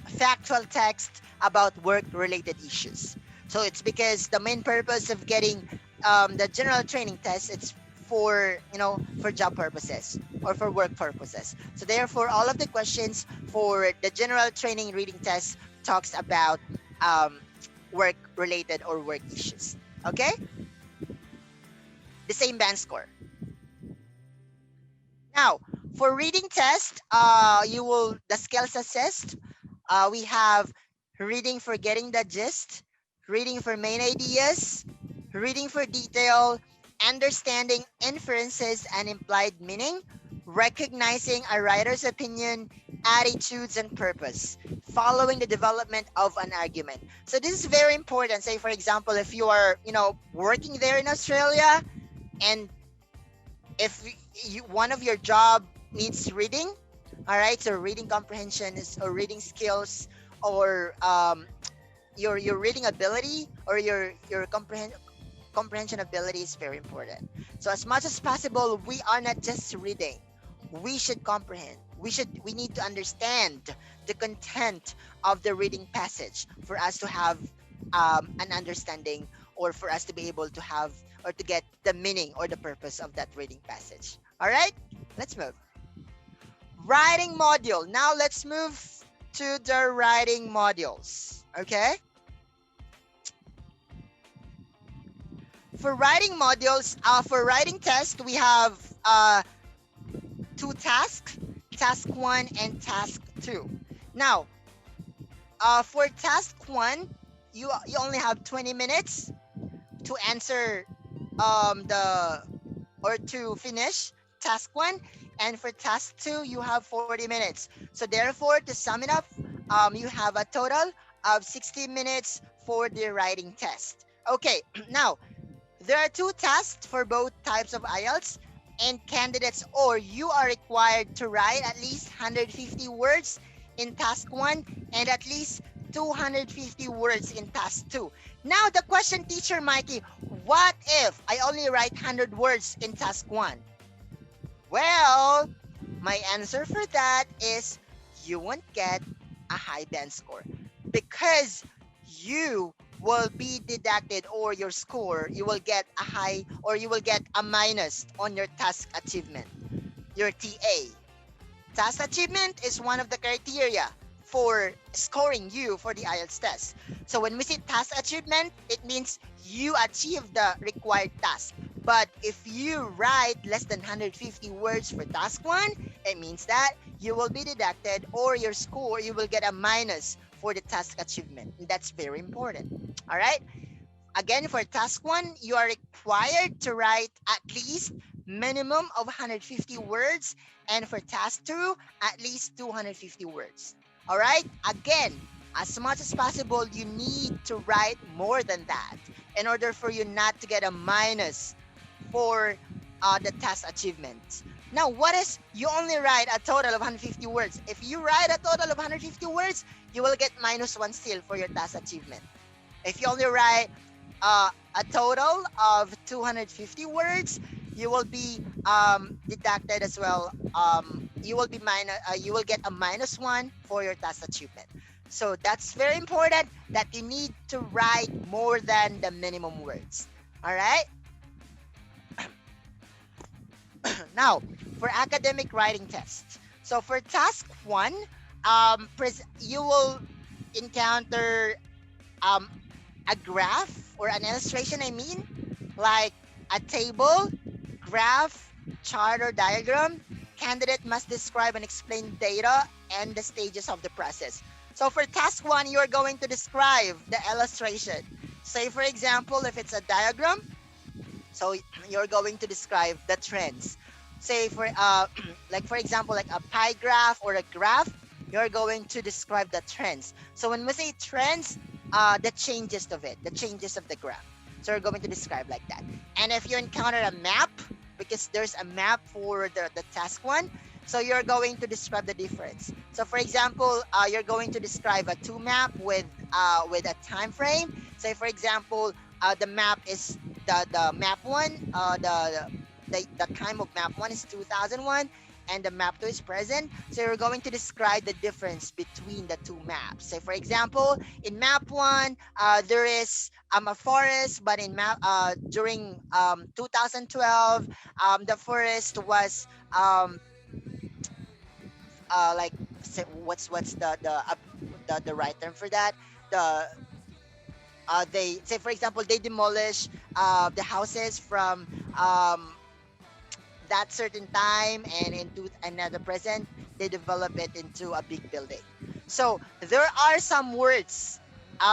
factual text about work-related issues. So it's because the main purpose of getting the general training test, it's for for job purposes or for work purposes. So therefore, all of the questions for the general training reading test talks about work-related or work issues. Okay? The same band score. Now, for reading test, the skills assessed. We have reading for getting the gist, reading for main ideas, reading for detail, understanding inferences and implied meaning, recognizing a writer's opinion, attitudes and purpose, following the development of an argument. So this is very important. Say for example, if you are working there in Australia, and if one of your job needs reading, all right, so reading comprehension or reading skills or your reading ability or your comprehension ability is very important. So as much as possible, we are not just reading, we should comprehend. We need to understand the content of the reading passage for us to have an understanding, or for us to be able to have or to get the meaning or the purpose of that reading passage. All right, let's move. Writing module. Now let's move to the writing modules. Okay. For writing modules, for writing test, we have 2 tasks, task 1 and task 2. Now, for task 1, you only have 20 minutes to answer to finish task 1, and for task 2 you have 40 minutes. So therefore, to sum it up, you have a total of 60 minutes for the writing test. Okay, now there are 2 tasks for both types of IELTS, and candidates you are required to write at least 150 words in task 1 and at least 250 words in task 2. Now the question, teacher Mikey, what if I only write 100 words in task 1? Well, my answer for that is you won't get a high band score because you will be deducted, or your score, you will get a high, or you will get a minus on your task achievement, your TA. Task achievement is one of the criteria for scoring you for the IELTS test. So when we say task achievement, it means you achieve the required task. But if you write less than 150 words for task 1, it means that you will be deducted, or your score, you will get a minus for the task achievement. And that's very important. All right? Again, for task 1, you are required to write at least minimum of 150 words, and for task 2, at least 250 words. All right? Again, as much as possible, you need to write more than that in order for you not to get a minus for the task achievement. Now, what is you only write a total of 150 words? If you write a total of 150 words, you will get -1 still for your task achievement. If you only write a total of 250 words, you will be deducted as well. You will get a -1 for your task achievement. So that's very important that you need to write more than the minimum words. All right. Now, for academic writing tests. So for task 1, you will encounter a graph or an illustration, like a table, graph, chart, or diagram. Candidate must describe and explain data and the stages of the process. So for task 1, you're going to describe the illustration. Say, for example, if it's a diagram, so you're going to describe the trends. Say for like for example, like a pie graph or a graph, you're going to describe the trends. So when we say trends, the changes of the graph. So you're going to describe like that. And if you encounter a map, because there's a map for the task 1, so you're going to describe the difference. So for example, you're going to describe a 2 map with a time frame. Say for example, the map is the map 1, the time of map 1 is 2001, and the map 2 is present. So you're going to describe the difference between the 2 maps. Say for example, in map 1, there is a forest, but in map during 2012, the forest was like, what's the right term for that? They say, for example, they demolish the houses from that certain time, and into another present, they develop it into a big building. So there are some words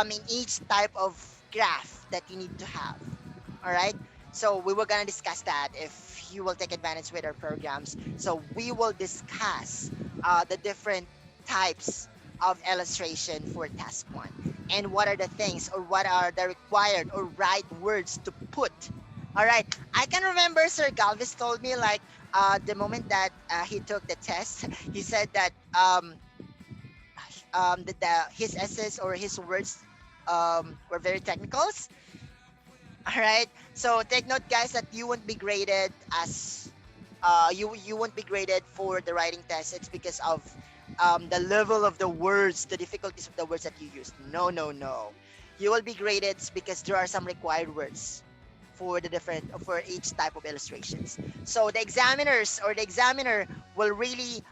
in each type of graph that you need to have. All right. So we were gonna discuss that if you will take advantage with our programs. So we will discuss the different types of illustration for task 1, and what are the things, or what are the required or right words to put. All right. I can remember Sir Galvis told me, like, the moment that he took the test, he said that his essays or his words were very technicals. All right. So take note, guys, that you won't be graded as you won't be graded for the writing test. It's because of the level of the words, the difficulties of the words that you use. No. You will be graded because there are some required words for each type of illustrations. So the examiner will really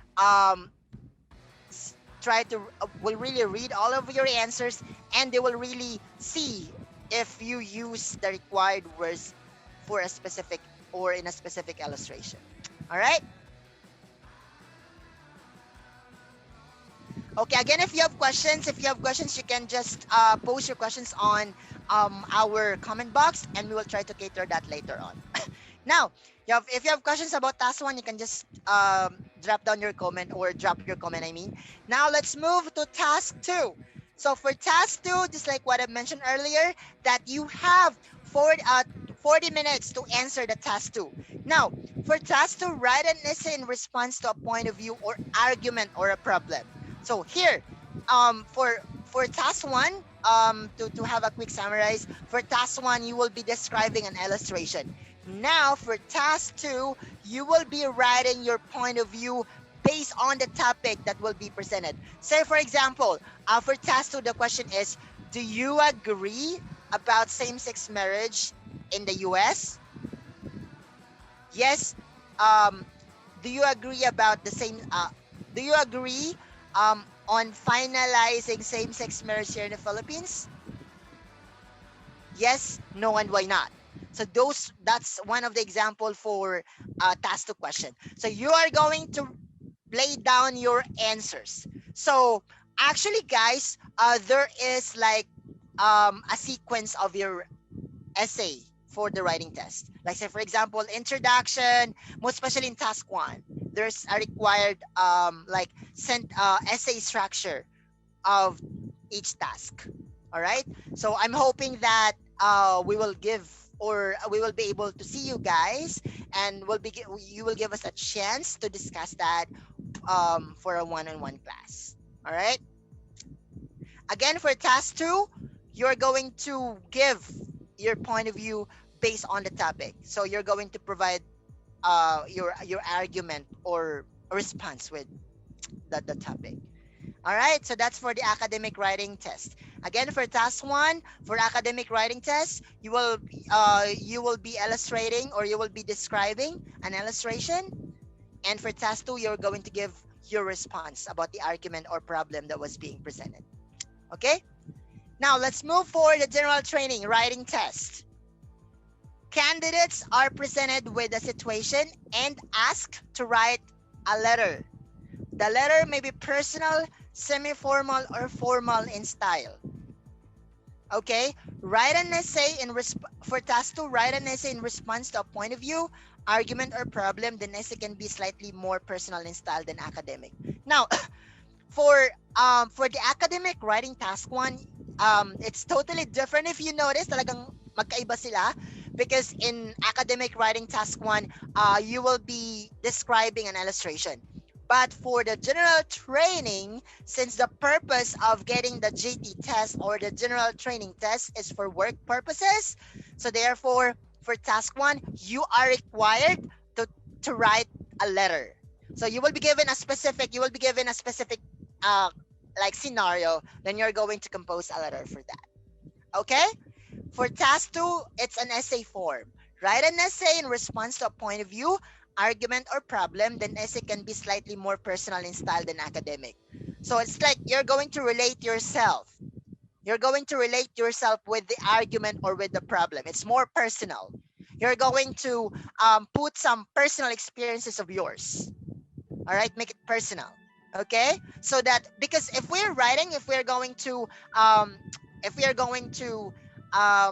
will really read all of your answers, and they will really see if you use the required words for a specific or in a specific illustration. All right. Okay, again, if you have questions, you can just post your questions on our comment box, and we will try to cater that later on. Now, if you have questions about task 1, you can just drop down your comment, or drop your comment, Now, let's move to task 2. So for task 2, just like what I mentioned earlier, that you have 40 minutes to answer the task 2. Now, for task 2, write an essay in response to a point of view or argument or a problem. So here, for for task one, to have a quick summarize, for task one, you will be describing an illustration. Now, for task two, you will be writing your point of view based on the topic that will be presented. Say, for example, for task two, the question is, do you agree about same-sex marriage in the US? Yes. Um, do you agree about the same? Do you agree on finalizing same-sex marriage here in the Philippines? Yes, no, and why not? So that's one of the example for task two question. So you are going to lay down your answers. So actually, guys, there is like a sequence of your essay for the writing test. Like say for example, introduction, most especially in task one, there's a required like essay structure of each task. All right. So I'm hoping that we will give or we will be able to see you guys and you will give us a chance to discuss that for a one-on-one class. All right. Again, for task two, you're going to give your point of view based on the topic. So you're going to provide your argument or a response with the topic. All right, so that's for the academic writing test. Again, for task one, for academic writing test, you will be illustrating or you will be describing an illustration. And for task two, you're going to give your response about the argument or problem that was being presented. Okay? Now, let's move forward to general training writing test. Candidates are presented with a situation and asked to write a letter. The letter may be personal, semi-formal, or formal in style. Okay? Write an essay for task 2, write an essay in response to a point of view, argument, or problem. The essay can be slightly more personal in style than academic. Now, for the academic writing task 1, it's totally different. If you notice, talagang magkaiba sila because in academic writing task 1, you will be describing an illustration. But for the general training, since the purpose of getting the GT test or the general training test is for work purposes, so therefore for task 1, you are required to write a letter. So you will be given a specific like scenario, then you're going to compose a letter for that. Okay? For task 2, it's an essay form. Write an essay in response to a point of view, argument, or problem. Then essay can be slightly more personal in style than academic. So it's like you're going to relate yourself. You're going to relate yourself with the argument or with the problem. It's more personal. You're going to put some personal experiences of yours. All right, make it personal. Okay, so that because if we're writing, if we are going to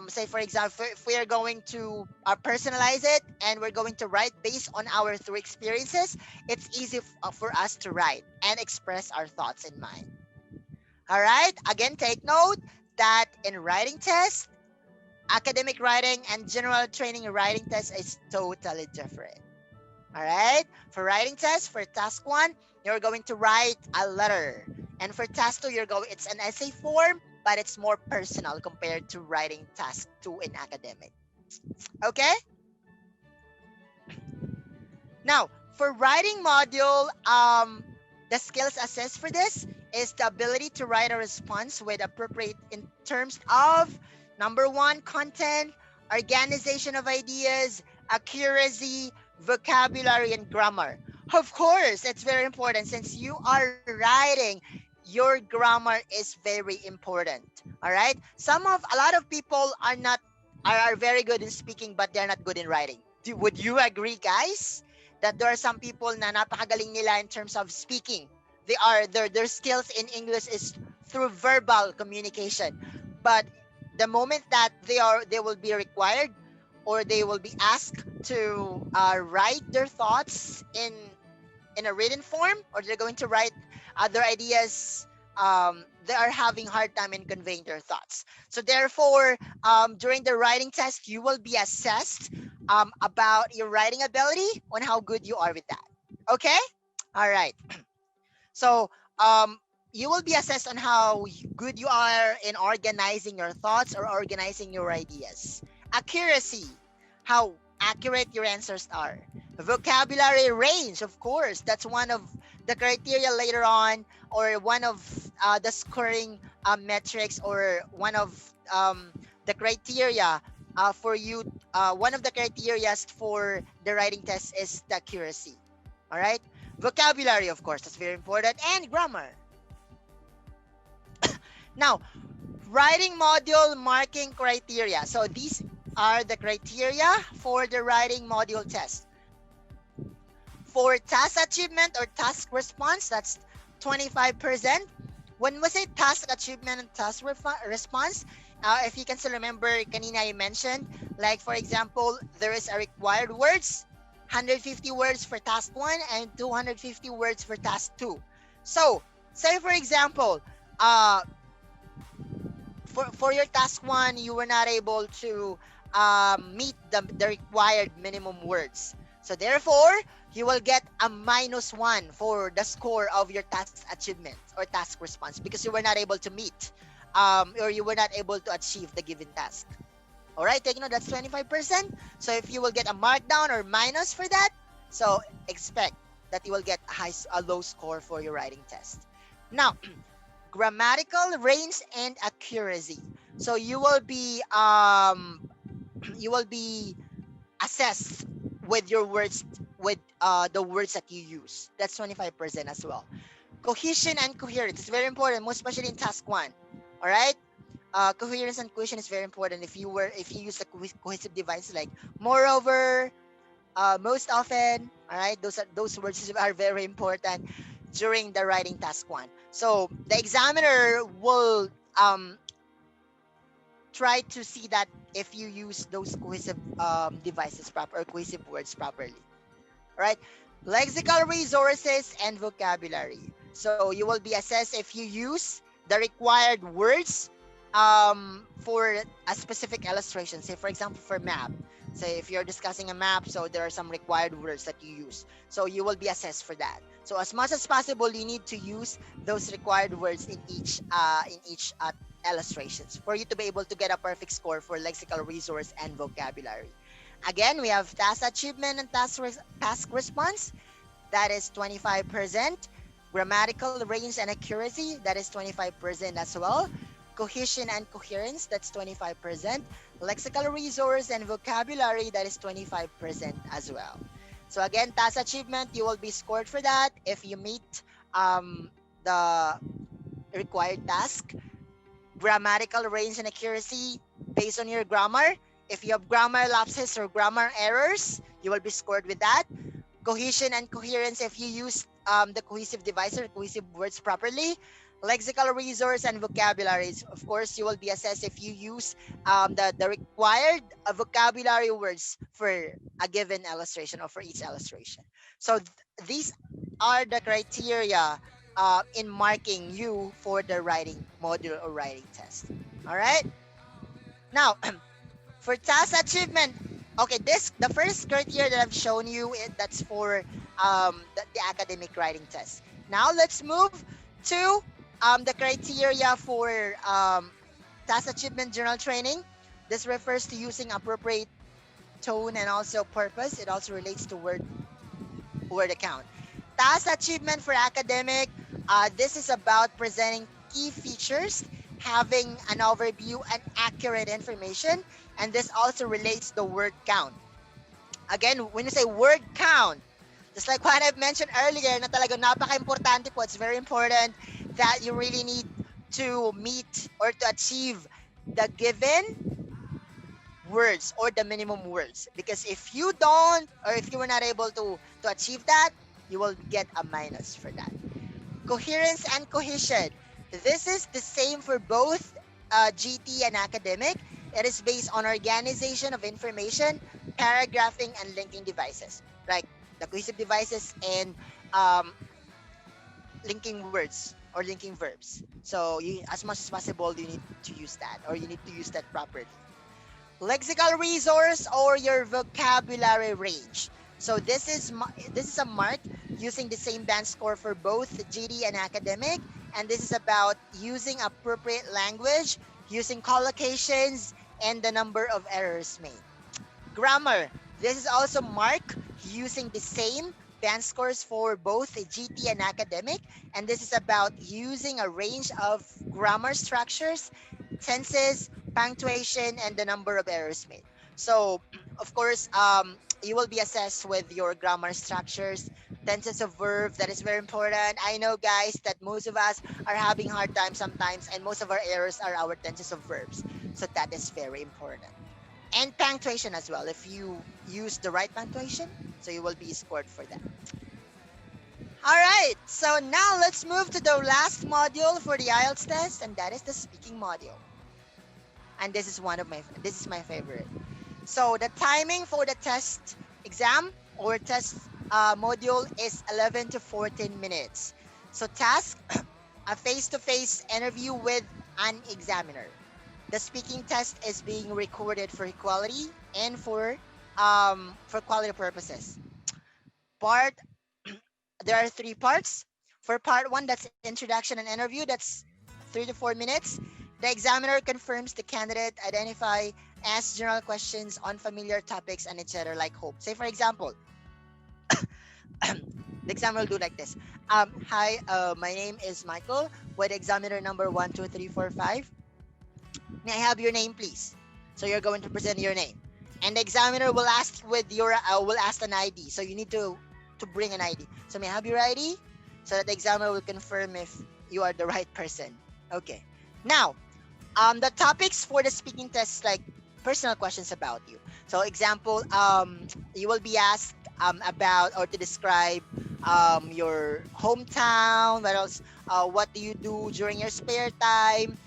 say for example, if we are going to personalize it and we're going to write based on our 3 experiences, it's easy for us to write and express our thoughts in mind. All right, again, take note that in writing test, academic writing and general training writing test is totally different. All right, for writing test, for task 1, you're going to write a letter, and for task 2, it's an essay form, but it's more personal compared to writing task 2 in academic. Okay? Now, for writing module, the skills assessed for this is the ability to write a response with appropriate in terms of number 1, content, organization of ideas, accuracy, vocabulary, and grammar. Of course, it's very important since you are writing. Your grammar is very important. All right. A lot of people are very good in speaking, but they're not good in writing. Would you agree, guys, that there are some people na napakagaling nila in terms of speaking? Their skills in English is through verbal communication, but the moment that they will be required or they will be asked to write their thoughts in a written form, or they're going to write other ideas, they are having hard time in conveying their thoughts. So therefore, during the writing test, you will be assessed about your writing ability on how good you are with that. Okay? All right. So you will be assessed on how good you are in organizing your thoughts or organizing your ideas. Accuracy, how accurate your answers are. Vocabulary range, of course, that's one of the criteria later on, or one of the scoring metrics, or one of the criteria for you. One of the criteria for the writing test is the accuracy. All right. Vocabulary, of course, that's very important, and grammar. Now, writing module marking criteria. So these are the criteria for the writing module test. For task achievement or task response, that's 25%. When we say task achievement and task response, if you can still remember, kanina I mentioned, like for example, there is a required words, 150 words for task 1 and 250 words for task 2. So, say for example, for your task 1, you were not able to meet the required minimum words. So therefore, you will get a -1 for the score of your task achievement or task response, because you were not able to meet or you were not able to achieve the given task. All right, take note, that's 25%. So if you will get a markdown or minus for that, so expect that you will get a low score for your writing test. Now, grammatical range and accuracy. So you will be assessed with your words, with the words that you use. That's 25% as well. Cohesion and coherence is very important, most especially in task 1. All right. Coherence and cohesion is very important if you use a cohesive device like moreover, most often. All right, those words are very important during the writing task 1. So the examiner will try to see that if you use those cohesive devices proper, or cohesive words properly. All right, lexical resources and vocabulary. So you will be assessed if you use the required words for a specific illustration. Say for example, for map. Say if you're discussing a map, so there are some required words that you use. So you will be assessed for that. So as much as possible, you need to use those required words in each illustrations for you to be able to get a perfect score for lexical resource and vocabulary. Again, we have task achievement and task response. That is 25%. Grammatical range and accuracy. That is 25% as well. Cohesion and coherence. That's 25%. Lexical resource and vocabulary. That is 25% as well. So again, task achievement, you will be scored for that if you meet the required task. Grammatical range and accuracy based on your grammar. If you have grammar lapses or grammar errors, you will be scored with that. Cohesion and coherence if you use the cohesive device or cohesive words properly. Lexical resource and vocabularies, of course, you will be assessed if you use the required vocabulary words for a given illustration or for each illustration. So these are the criteria in marking you for the writing module or writing test. All right. Now, for task achievement, okay, the first criteria that I've shown you, that's for the academic writing test. Now let's move to the criteria for task achievement journal training. This refers to using appropriate tone and also purpose. It also relates to word account. Task achievement for academic, this is about presenting key features, having an overview and accurate information, and this also relates to word count. Again, when you say word count, just like what I've mentioned earlier, na talaga napaka-importante po, it's very important that you really need to meet or to achieve the given words or the minimum words. Because if you don't, or if you were not able to achieve that, you will get a minus for that. Coherence and cohesion. This is the same for both GT and academic. It is based on organization of information, paragraphing, and linking devices. Like the cohesive devices and linking words or linking verbs. So as much as possible, you need to use that, or you need to use that properly. Lexical resource or your vocabulary range. So this is a mark using the same band score for both GD and academic, and this is about using appropriate language, using collocations, and the number of errors made. Grammar. This is also mark using the same band scores for both GT and academic, and this is about using a range of grammar structures, tenses, punctuation, and the number of errors made. So, of course, you will be assessed with your grammar structures, tenses of verbs. That is very important. I know, guys, that most of us are having hard time sometimes, and most of our errors are our tenses of verbs. So that is very important. And punctuation as well. If you use the right punctuation, so you will be scored for that. All right, so now let's move to the last module for the IELTS test, and that is the speaking module. And this is my favorite. So the timing for the test exam or test module is 11 to 14 minutes. So task, a face-to-face interview with an examiner. The speaking test is being recorded for quality and for quality purposes. There are 3 parts. For part 1, that's introduction and interview. That's 3 to 4 minutes. The examiner confirms the candidate, identify, ask general questions on familiar topics, and etc. like hope. Say for example, the examiner will do like this. Hi, my name is Michael with examiner number 12345. May I have your name, please? So you're going to present your name, and the examiner will ask will ask an ID. So you need to bring an ID. So may I have your ID? So that the examiner will confirm if you are the right person. Okay. Now, the topics for the speaking test is like personal questions about you. So example, you will be asked about or to describe your hometown. What else? What do you do during your spare time?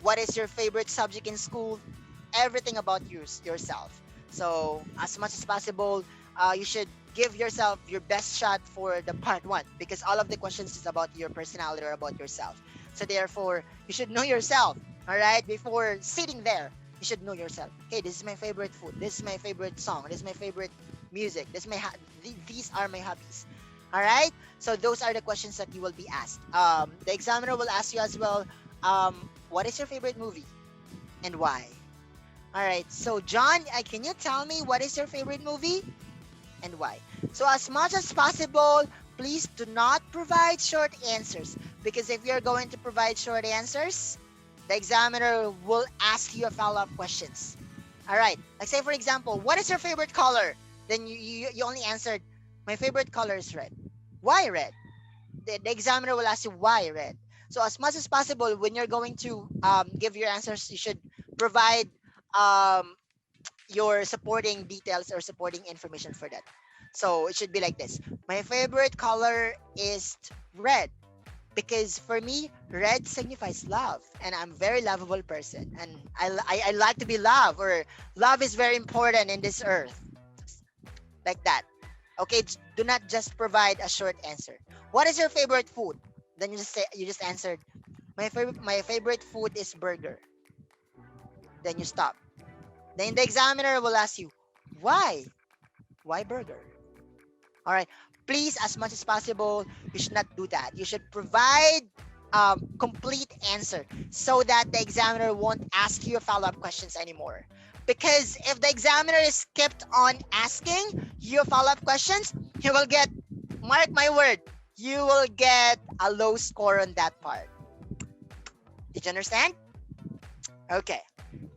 What is your favorite subject in school? Everything about yourself. So as much as possible, you should give yourself your best shot for the part 1, because all of the questions is about your personality or about yourself. So therefore, you should know yourself. All right, before sitting there, you should know yourself. Okay, this is my favorite food. This is my favorite song. This is my favorite music. These are my hobbies. All right. So those are the questions that you will be asked. The examiner will ask you as well. What is your favorite movie and why? All right. So John, can you tell me what is your favorite movie and why? So as much as possible, please do not provide short answers, because if you're going to provide short answers, the examiner will ask you a follow-up questions. All right. Like say for example, what is your favorite color? Then you only answered, my favorite color is red. Why red? The examiner will ask you why red. So as much as possible, when you're going to give your answers, you should provide your supporting details or supporting information for that. So it should be like this. My favorite color is red, because for me, red signifies love, and I'm a very lovable person, and I like to be loved, or love is very important in this earth. Like that. Okay, do not just provide a short answer. What is your favorite food? Then you just answered, my favorite food is burger. Then you stop. Then the examiner will ask you, why? Why burger? All right. Please, as much as possible, you should not do that. You should provide complete answer so that the examiner won't ask you follow-up questions anymore. Because if the examiner is kept on asking you follow-up questions, you will get, mark my word, you will get a low score on that part. Did you understand? Okay.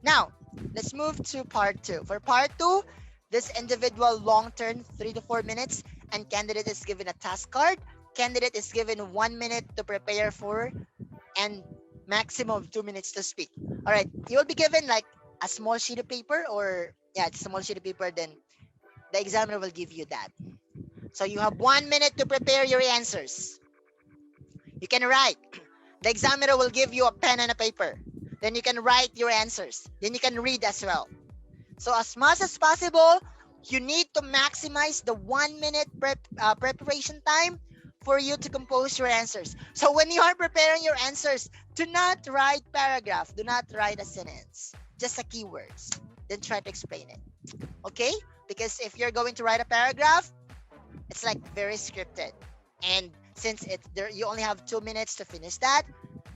Now, let's move to part 2. For part 2, this individual long-term 3 to 4 minutes, and candidate is given a task card. Candidate is given 1 minute to prepare for, and maximum 2 minutes to speak. All right, you will be given like a small sheet of paper, or it's a small sheet of paper. Then the examiner will give you that. So you have 1 minute to prepare your answers. You can write. The examiner will give you a pen and a paper. Then you can write your answers. Then you can read as well. So as much as possible, you need to maximize the 1 minute preparation time for you to compose your answers. So when you are preparing your answers, do not write paragraph. Do not write a sentence. Just the keywords. Then try to explain it. Okay? Because if you're going to write a paragraph, it's like very scripted. And since you only have 2 minutes to finish that,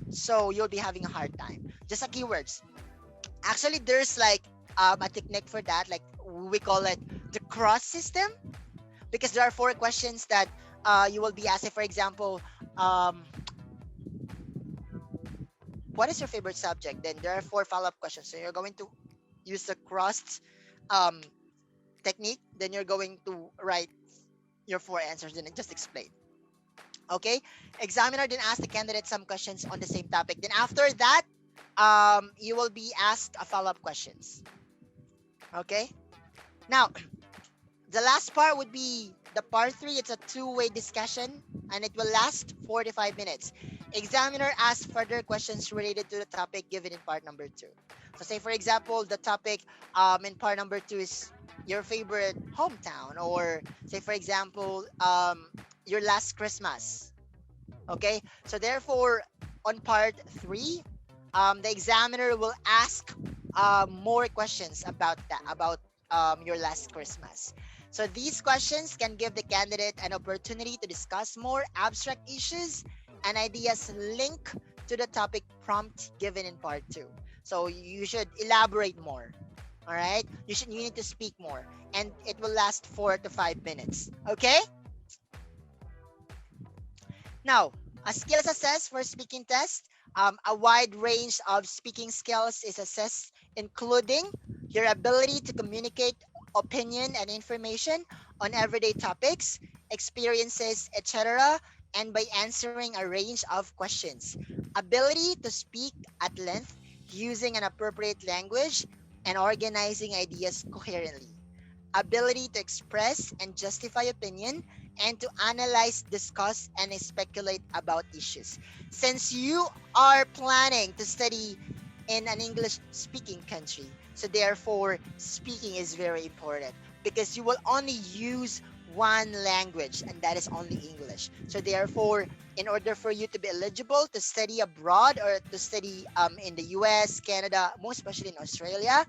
so you'll be having a hard time. Just a keywords. Actually, there's like a technique for that. Like we call it the cross system, because there are 4 questions that you will be asking. For example, um, what is your favorite subject? Then there are 4 follow-up questions. So you're going to use the cross um, technique. Then you're going to write your 4 answers and then just explain. Okay. Examiner then ask the candidate some questions on the same topic. Then after that, you will be asked a follow-up questions. Okay. Now, the last part would be the part 3. It's a two-way discussion and it will last 45 minutes. Examiner asks further questions related to the topic given in part number 2. So say for example, the topic in part number 2 is your favorite hometown, or say for example, your last Christmas. Okay, so therefore on part 3, the examiner will ask more questions about that, about your last Christmas. So these questions can give the candidate an opportunity to discuss more abstract issues and ideas linked to the topic prompt given in part 2. So you should elaborate more. All right, you need to speak more, and it will last 4 to 5 minutes. Okay. Now, a skills assessed for speaking test. A wide range of speaking skills is assessed, including your ability to communicate opinion and information on everyday topics, experiences, etc., and by answering a range of questions. Ability to speak at length using an appropriate language and organizing ideas coherently. Ability to express and justify opinion and to analyze, discuss, and speculate about issues. Since you are planning to study in an English speaking country, so therefore speaking is very important because you will only use one language and that is only English. So therefore, in order for you to be eligible to study abroad or to study in the US, Canada, most especially in Australia,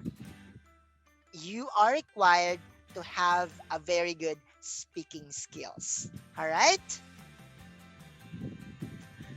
you are required to have a very good speaking skills. All right?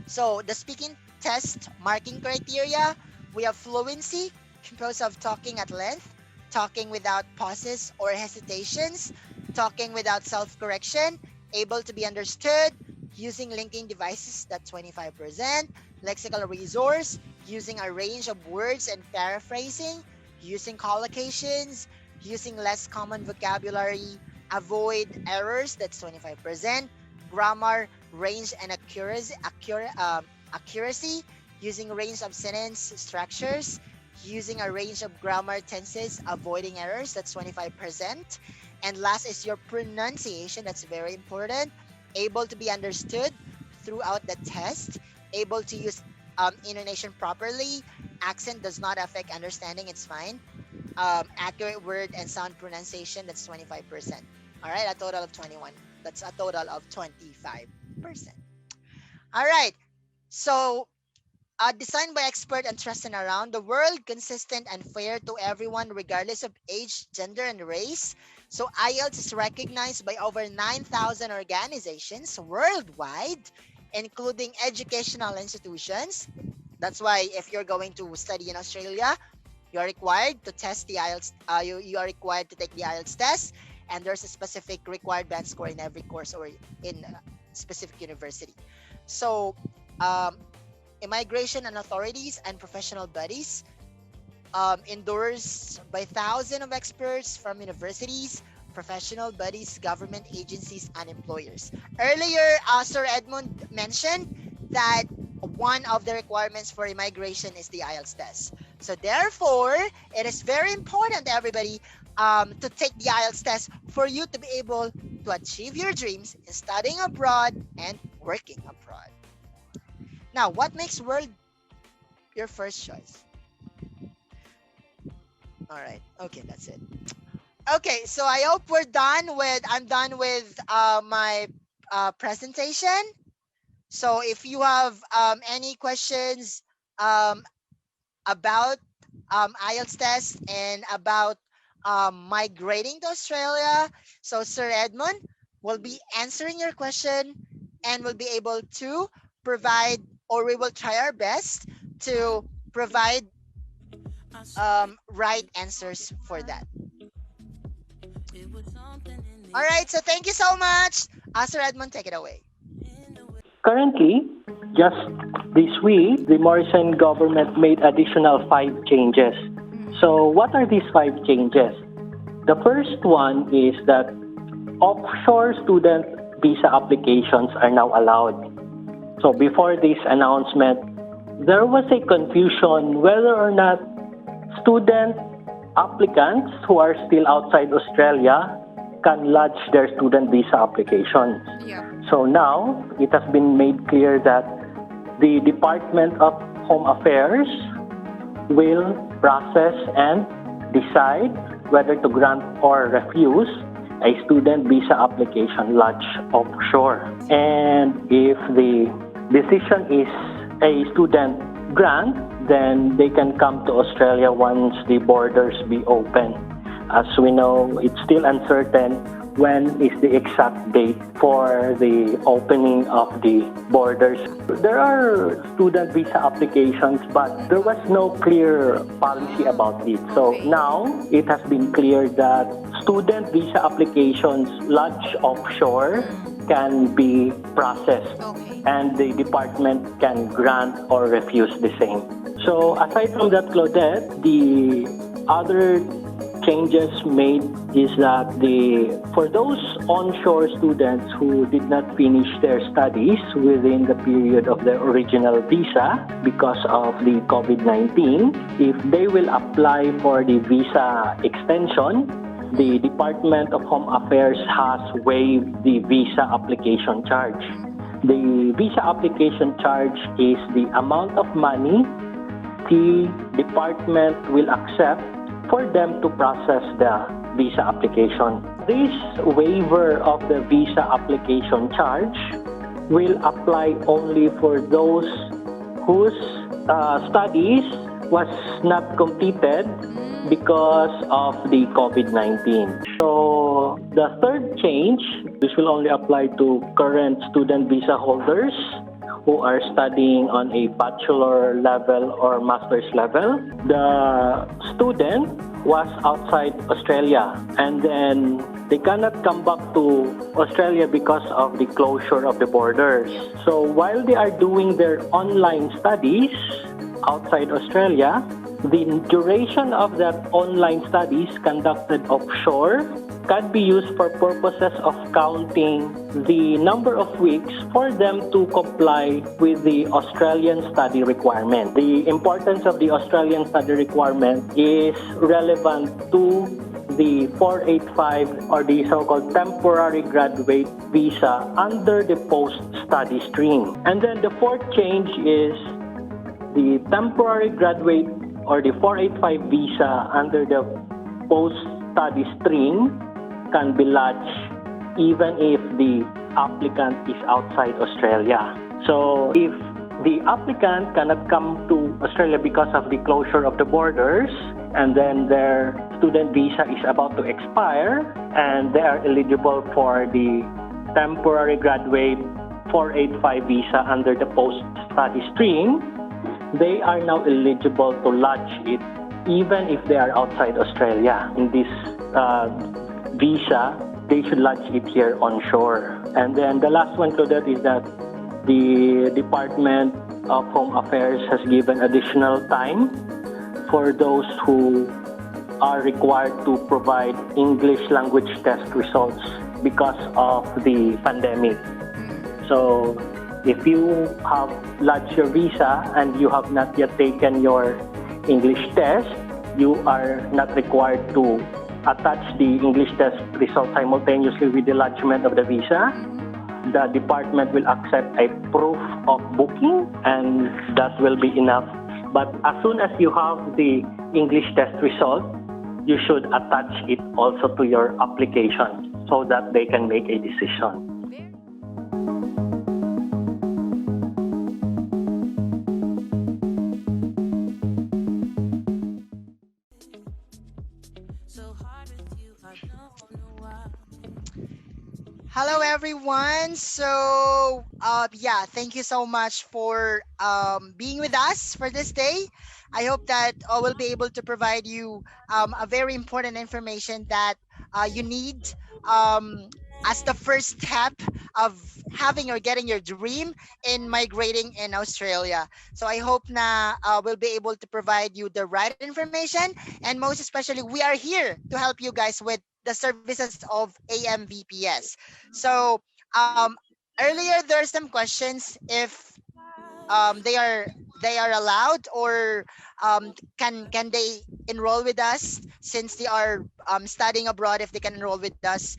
So the speaking test marking criteria, we have fluency, composed of talking at length, talking without pauses or hesitations, talking without self-correction, able to be understood, using linking devices, that's 25%, lexical resource, using a range of words and paraphrasing, using collocations, using less common vocabulary, avoid errors, that's 25%, grammar, range and accuracy, using range of sentence structures, using a range of grammar tenses, avoiding errors, that's 25%. And last is your pronunciation, that's very important, able to be understood throughout the test, able to use intonation properly, accent does not affect understanding, it's fine. Accurate word and sound pronunciation, that's 25%. All right, a total of 21. That's a total of 25%. All right, so designed by expert and trusted around the world, consistent and fair to everyone regardless of age, gender, and race. So IELTS is recognized by over 9,000 organizations worldwide, including educational institutions. That's why if you're going to study in Australia, you are required to test the IELTS. You are required to take the IELTS test, and there's a specific required band score in every course or in a specific university. So, immigration and authorities and professional bodies endorsed by thousands of experts from universities, professional bodies, government agencies, and employers. Earlier, Sir Edmund mentioned that one of the requirements for immigration is the IELTS test. So therefore, it is very important, everybody, to take the IELTS test for you to be able to achieve your dreams in studying abroad and working abroad. Now, what makes world your first choice? All right. Okay, that's it. Okay, so I hope I'm done with my presentation. So if you have any questions about IELTS test and about migrating to Australia. So Sir Edmund will be answering your question and will be able to provide, or we will try our best to provide right answers for that. All right, so thank you so much. Sir Edmund, take it away.
Currently, just this week, the Morrison government made additional 5 changes. So, what are these 5 changes? The first one is that offshore student visa applications are now allowed. So, before this announcement, there was a confusion whether or not student applicants who are still outside Australia can lodge their student visa applications.
Yeah.
So now it has been made clear that the Department of Home Affairs will process and decide whether to grant or refuse a student visa application lodged offshore. And if the decision is a student grant, then they can come to Australia once the borders be open. As we know, it's still uncertain when is the exact date for the opening of the borders. There are student visa applications, but there was no clear policy about it. So now it has been clear that student visa applications lodged offshore can be processed,
Okay.
and the department can grant or refuse the same. So aside from that, Claudette, the other changes made is that for those onshore students who did not finish their studies within the period of their original visa because of the COVID-19, if they will apply for the visa extension, the Department of Home Affairs has waived the visa application charge. The visa application charge is the amount of money the department will accept for them to process the visa application. This waiver of the visa application charge will apply only for those whose studies was not completed because of the COVID-19. So the third change, this will only apply to current student visa holders who are studying on a bachelor level or master's level. The student was outside Australia, and then they cannot come back to Australia because of the closure of the borders. So while they are doing their online studies outside Australia, the duration of that online studies conducted offshore can be used for purposes of counting the number of weeks for them to comply with the Australian study requirement. The importance of the Australian study requirement is relevant to the 485 or the so-called temporary graduate visa under the post-study stream. And then the fourth change is the temporary graduate or the 485 visa under the post-study stream can be lodged even if the applicant is outside Australia. So if the applicant cannot come to Australia because of the closure of the borders, and then their student visa is about to expire, and they are eligible for the temporary graduate 485 visa under the post-study stream, they are now eligible to lodge it even if they are outside Australia. In this visa, they should lodge it here onshore. And then the last one, Claudette, is that the Department of Home Affairs has given additional time for those who are required to provide English language test results because of the pandemic. So if you have lodged your visa and you have not yet taken your English test, you are not required to attach the English test result simultaneously with the lodgement of the visa. The department will accept a proof of booking, and that will be enough. But as soon as you have the English test result, you should attach it also to your application so that they can make a decision.
So hard.
Hello, everyone. So, yeah, thank you so much for being with us for this day. I hope that we'll be able to provide you a very important information that you need um, as the first step of having or getting your dream in migrating in Australia. So I hope na we'll be able to provide you the right information, and most especially, we are here to help you guys with the services of AMVPS. So earlier there's some questions if they are allowed, or can they enroll with us since they are studying abroad, if they can enroll with us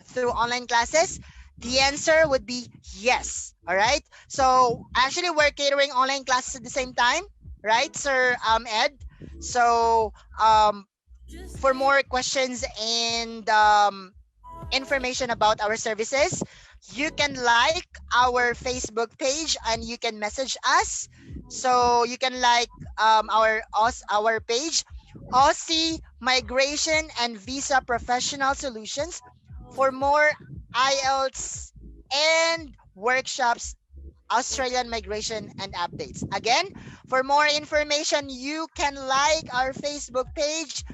through online classes. The answer would be yes. All right, so actually we're catering online classes at the same time, right, sir, Ed? So for more questions and information about our services, you can like our Facebook page and you can message us. So you can like our page, Aussie Migration and Visa Professional Solutions, for more IELTS and workshops, Australian migration and updates. Again, for more information, you can like our Facebook page,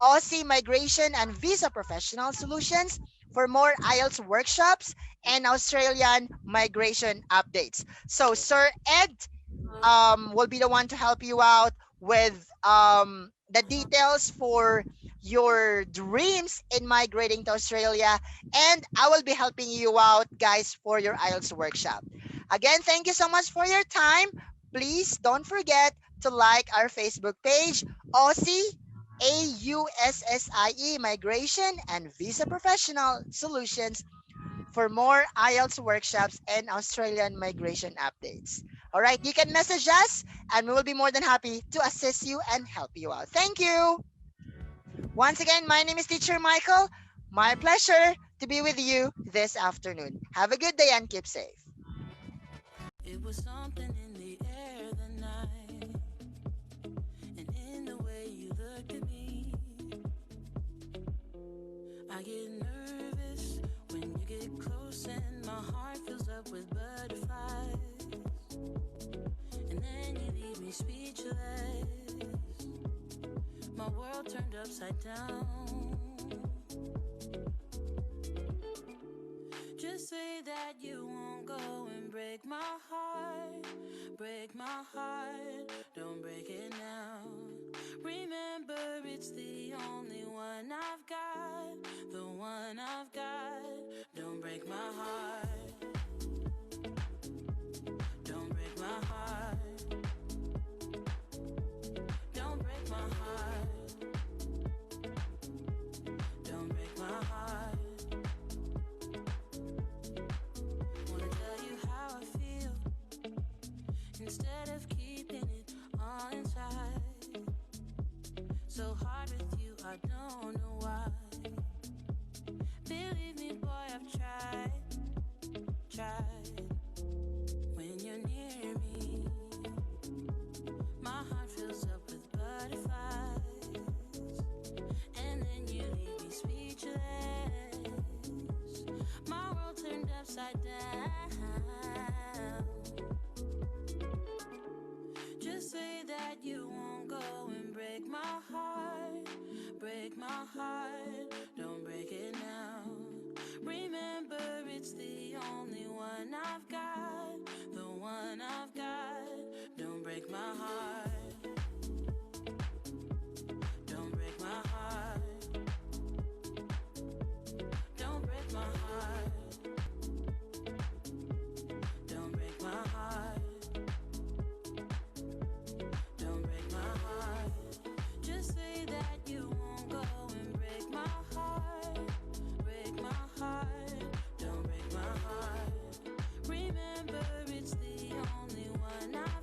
Aussie Migration and Visa Professional Solutions, for more IELTS workshops and Australian migration updates. So, Sir Ed will be the one to help you out with the details for your dreams in migrating to Australia. And I will be helping you out, guys, for your IELTS workshop. Again, thank you so much for your time. Please don't forget to like our Facebook page, Aussie AUSSIE Migration and Visa Professional Solutions, for more IELTS workshops and Australian migration updates. All right, you can message us and we will be more than happy to assist you and help you out. Thank you. Once again, my name is Teacher Michael. My pleasure to be with you this afternoon. Have a good day and keep safe.
It was something in the air that night, and in the way you looked at me. I get nervous when you get close, and my heart fills up with butterflies. And then you leave me speechless. My world turned upside down. Just say that you won't go and break my heart. Break my heart, don't break it now. Remember, it's the only one I've got. The one I've got. Don't break my heart. Don't break my heart. Don't break my heart. Don't break my heart. Wanna tell you how I feel, instead of keeping it all inside. So hard with you, I don't know why. Believe me, boy, I've tried. When you're near me, my heart fills up with butterflies. And then you leave me speechless. My world turned upside down. Just say that you won't go and break my heart. Break my heart, don't break it now. Remember, it's the only one I've got. The one I've got. Don't break my heart. Don't break my heart. Don't break my heart. Don't break my heart. Don't break my heart. Just say that you won't go and break my heart. Break my heart. Don't break my heart. Remember, it's the only one I've